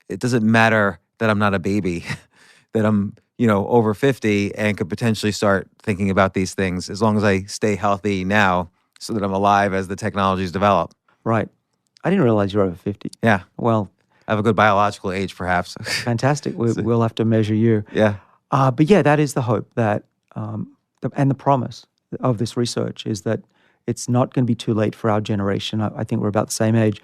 it doesn't matter that I'm not a baby, that I'm over 50 and could potentially start thinking about these things, as long as I stay healthy now, so that I'm alive as the technologies develop. Right. I didn't realize you're over 50. Yeah. Well, I have a good biological age, perhaps. Fantastic. We'll have to measure you. Yeah. But yeah, that is the hope that, and the promise of this research is that it's not going to be too late for our generation. I think we're about the same age.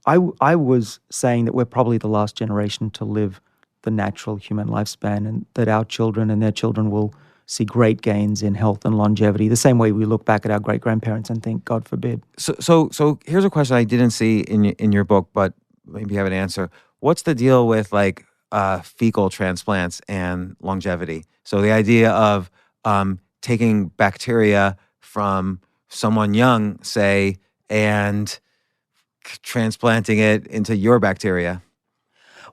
I was saying that we're probably the last generation to live the natural human lifespan, and that our children and their children will see great gains in health and longevity, the same way we look back at our great-grandparents and think, God forbid. So here's a question I didn't see in your book, but maybe you have an answer. What's the deal with like fecal transplants and longevity? So the idea of taking bacteria from someone young, say, and transplanting it into your bacteria.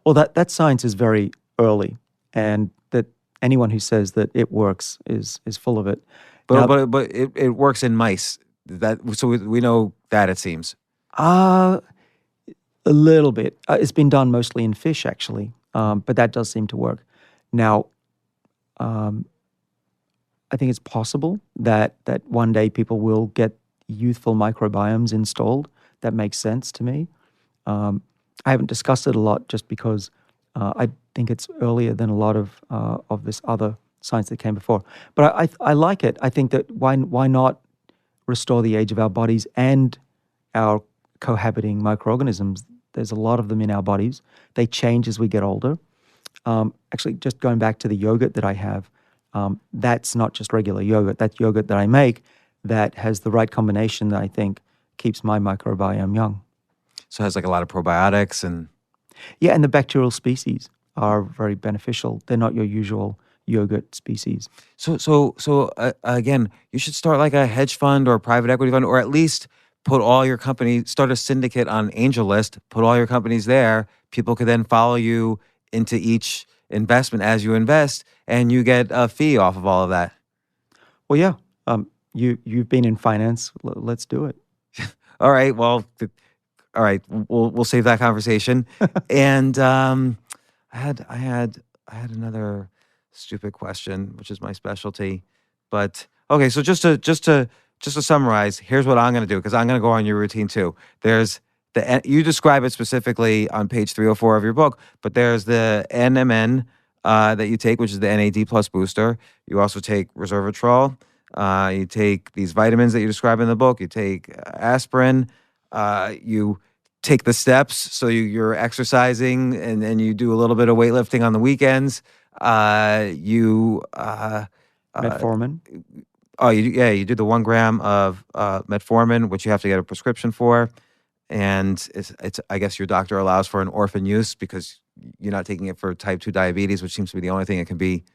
Well, that science is very early, and that anyone who says that it works is full of it. But it works in mice. So we know that, it seems. A little bit. It's been done mostly in fish, actually, but that does seem to work. Now, I think it's possible that one day people will get youthful microbiomes installed. That makes sense to me. I haven't discussed it a lot just because I think it's earlier than a lot of this other science that came before. But I like it. I think that why not restore the age of our bodies and our cohabiting microorganisms? There's a lot of them in our bodies. They change as we get older. Actually, just going back to the yogurt that I have, that's not just regular yogurt. That's yogurt that I make that has the right combination that I think keeps my microbiome young. So it has like a lot of probiotics and Yeah, and the bacterial species are very beneficial. They're not your usual yogurt species. So again, you should start like a hedge fund or a private equity fund, or at least put all your company, start a syndicate on AngelList, put all your companies there. People could then follow you into each investment as you invest, and you get a fee off of all of that. Well, yeah, you've been in finance. Let's do it. All right. Well, all right. We'll save that conversation. And I had another stupid question, which is my specialty. But okay, so just to summarize, here's what I'm going to do, because I'm going to go on your routine too. There's you describe it specifically on page 304 of your book, but there's the NMN that you take, which is the NAD plus booster. You also take resveratrol. You take these vitamins that you describe in the book. You take aspirin. You take the steps, so you're exercising, and then you do a little bit of weightlifting on the weekends. Metformin. You do the 1 gram of metformin, which you have to get a prescription for, and it's I guess your doctor allows for an orphan use because you're not taking it for type 2 diabetes, which seems to be the only thing it can be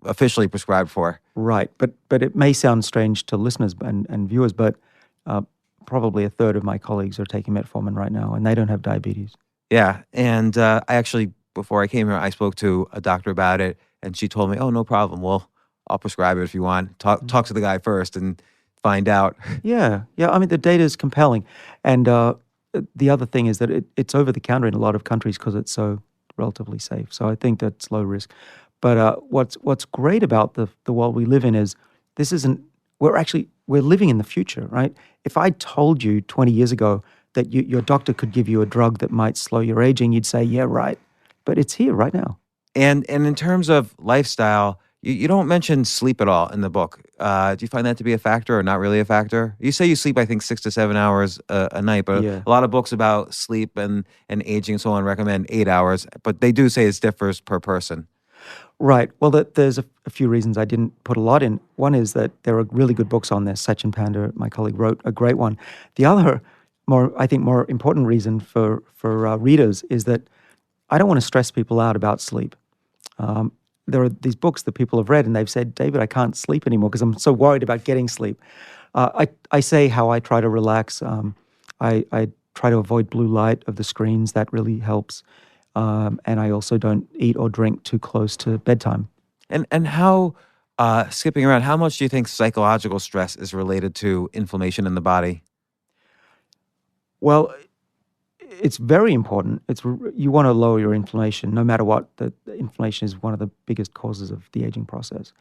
officially prescribed for. Right, but it may sound strange to listeners and viewers, but probably a third of my colleagues are taking metformin right now, and they don't have diabetes. Yeah, and I actually, before I came here, I spoke to a doctor about it, and she told me, "Oh, no problem. Well, I'll prescribe it if you want. Talk to the guy first and find out." Yeah. I mean, the data is compelling, and the other thing is that it's over the counter in a lot of countries because it's so relatively safe. So I think that's low risk. But what's great about the world we live in is this isn't. We're living in the future, right? If I told you 20 years ago that your doctor could give you a drug that might slow your aging, you'd say, yeah, right. But it's here right now. And in terms of lifestyle, you don't mention sleep at all in the book. Do you find that to be a factor or not really a factor? You say you sleep, I think, 6 to 7 hours a night, but Yeah. a lot of books about sleep and aging and so on recommend 8 hours, but they do say it differs per person. Right. Well, there's a few reasons I didn't put a lot in. One is that there are really good books on this. Sachin Panda, my colleague, wrote a great one. The other, more important reason for readers is that I don't want to stress people out about sleep. There are these books that people have read, and they've said, David, I can't sleep anymore because I'm so worried about getting sleep. I say how I try to relax. I try to avoid blue light of the screens. That really helps. And I also don't eat or drink too close to bedtime. And how, skipping around, how much do you think psychological stress is related to inflammation in the body? Well, it's very important. You want to lower your inflammation, no matter what. The inflammation is one of the biggest causes of the aging process.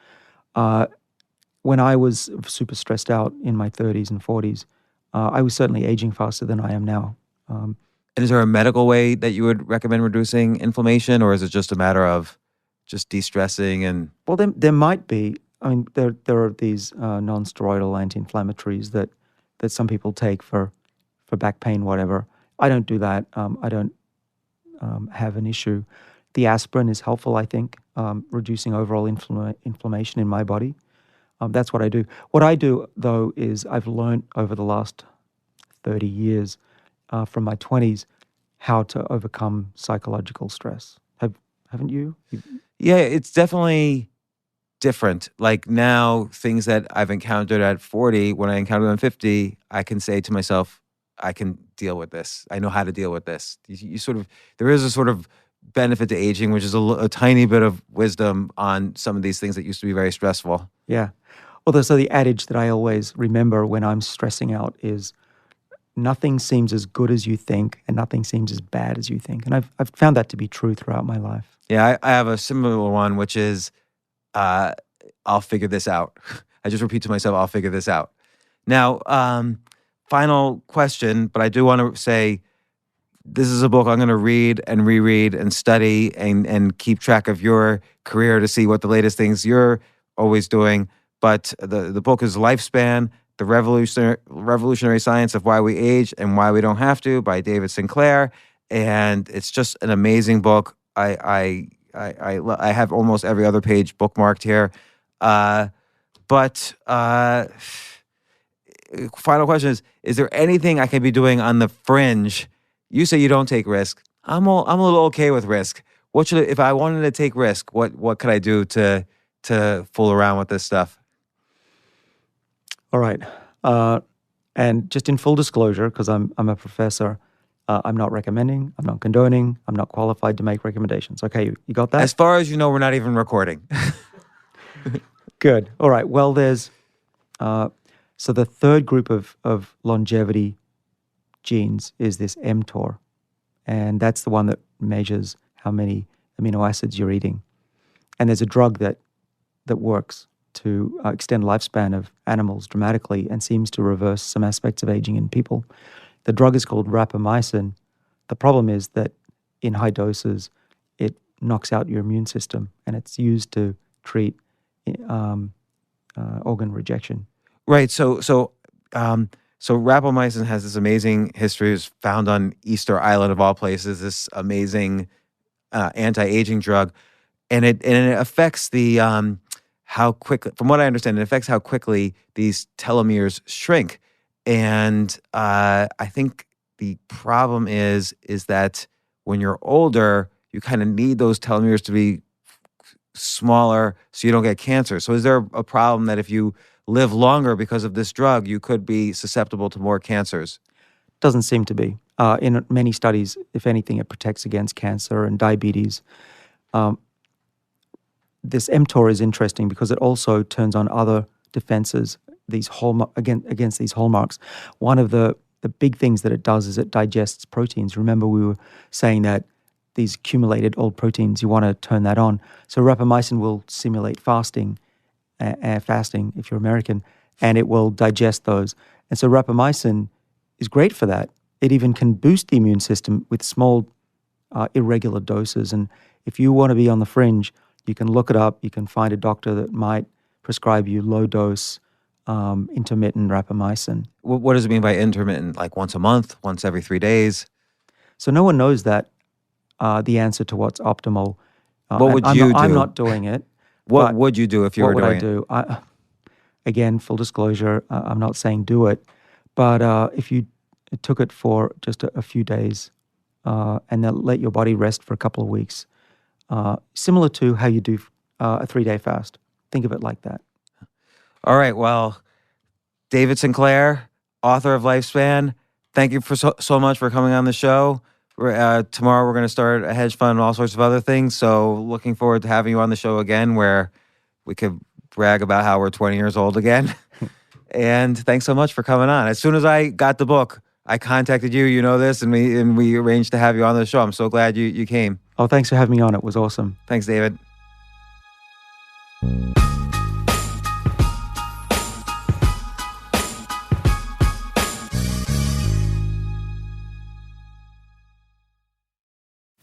When I was super stressed out in my 30s and 40s, I was certainly aging faster than I am now. And is there a medical way that you would recommend reducing inflammation, or is it just a matter of just de-stressing and... Well, there might be. I mean, there are these non-steroidal anti-inflammatories that some people take for back pain, whatever. I don't do that. I don't have an issue. The aspirin is helpful, I think, reducing overall inflammation in my body. That's what I do. What I do, though, is I've learned over the last 30 years from my 20s how to overcome psychological stress. Haven't you? Yeah, it's definitely different. Like now, things that I've encountered at 40, when I encounter them at 50, I can say to myself, I can deal with this. I know how to deal with this. You sort of, there is a sort of benefit to aging, which is a tiny bit of wisdom on some of these things that used to be very stressful. Yeah. Well, so the adage that I always remember when I'm stressing out is, nothing seems as good as you think, and nothing seems as bad as you think. And I've found that to be true throughout my life. Yeah, I have a similar one, which is, I'll figure this out. I just repeat to myself, I'll figure this out. Now, final question, but I do want to say, this is a book I'm going to read and reread and study and keep track of your career to see what the latest things you're always doing. But the book is Lifespan, The Revolutionary Science of Why We Age and Why We Don't Have to by David Sinclair. And it's just an amazing book. I have almost every other page bookmarked here. But final question is there anything I can be doing on the fringe, You say you don't take risk. I'm a little okay with risk. If I wanted to take risk, what could I do to fool around with this stuff? All right. And just in full disclosure, because I'm a professor, I'm not recommending, I'm not condoning, I'm not qualified to make recommendations. Okay, you got that? As far as you know, we're not even recording. Good. All right. Well, there's so the third group of longevity genes is this mTOR, and that's the one that measures how many amino acids you're eating. And there's a drug that works to extend lifespan of animals dramatically and seems to reverse some aspects of aging in people. The drug is called rapamycin. The problem is that in high doses, it knocks out your immune system, and it's used to treat organ rejection. Right. So rapamycin has this amazing history. It was found on Easter Island of all places. This amazing anti-aging drug, and it affects the how quickly. From what I understand, it affects how quickly these telomeres shrink. And I think the problem is that when you're older, you kind of need those telomeres to be smaller so you don't get cancer. So is there a problem that if you live longer because of this drug, you could be susceptible to more cancers? Doesn't seem to be. In many studies, if anything, it protects against cancer and diabetes. This mTOR is interesting because it also turns on other defenses against these hallmarks. One of the big things that it does is it digests proteins. Remember, we were saying that these accumulated old proteins, you want to turn that on. So rapamycin will simulate fasting if you're American, and it will digest those. And so rapamycin is great for that. It even can boost the immune system with small, irregular doses. And if you want to be on the fringe, you can look it up. You can find a doctor that might prescribe you low-dose intermittent rapamycin. What does it mean by intermittent? Like once a month, once every 3 days? So no one knows that the answer to what's optimal. What would you do? I'm not doing it. What would you do if you were doing it? What would I do? Again, full disclosure, I'm not saying do it, but if you took it for just a few days and then let your body rest for a couple of weeks, similar to how you do a 3-day fast. Think of it like that. All right. Well, David Sinclair, author of Lifespan, thank you for so much for coming on the show. Tomorrow we're going to start a hedge fund and all sorts of other things. So looking forward to having you on the show again where we could brag about how we're 20 years old again. And thanks so much for coming on. As soon as I got the book, I contacted you, you know this, and we arranged to have you on the show. I'm so glad you came. Oh, thanks for having me on. It was awesome. Thanks, David.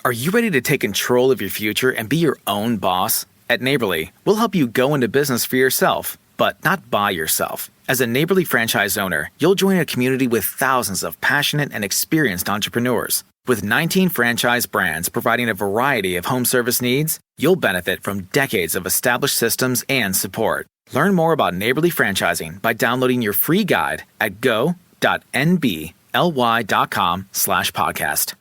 Are you ready to take control of your future and be your own boss? At Neighborly, we'll help you go into business for yourself, but not by yourself. As a Neighborly franchise owner, you'll join a community with thousands of passionate and experienced entrepreneurs. With 19 franchise brands providing a variety of home service needs, you'll benefit from decades of established systems and support. Learn more about Neighborly franchising by downloading your free guide at go.nbly.com/podcast.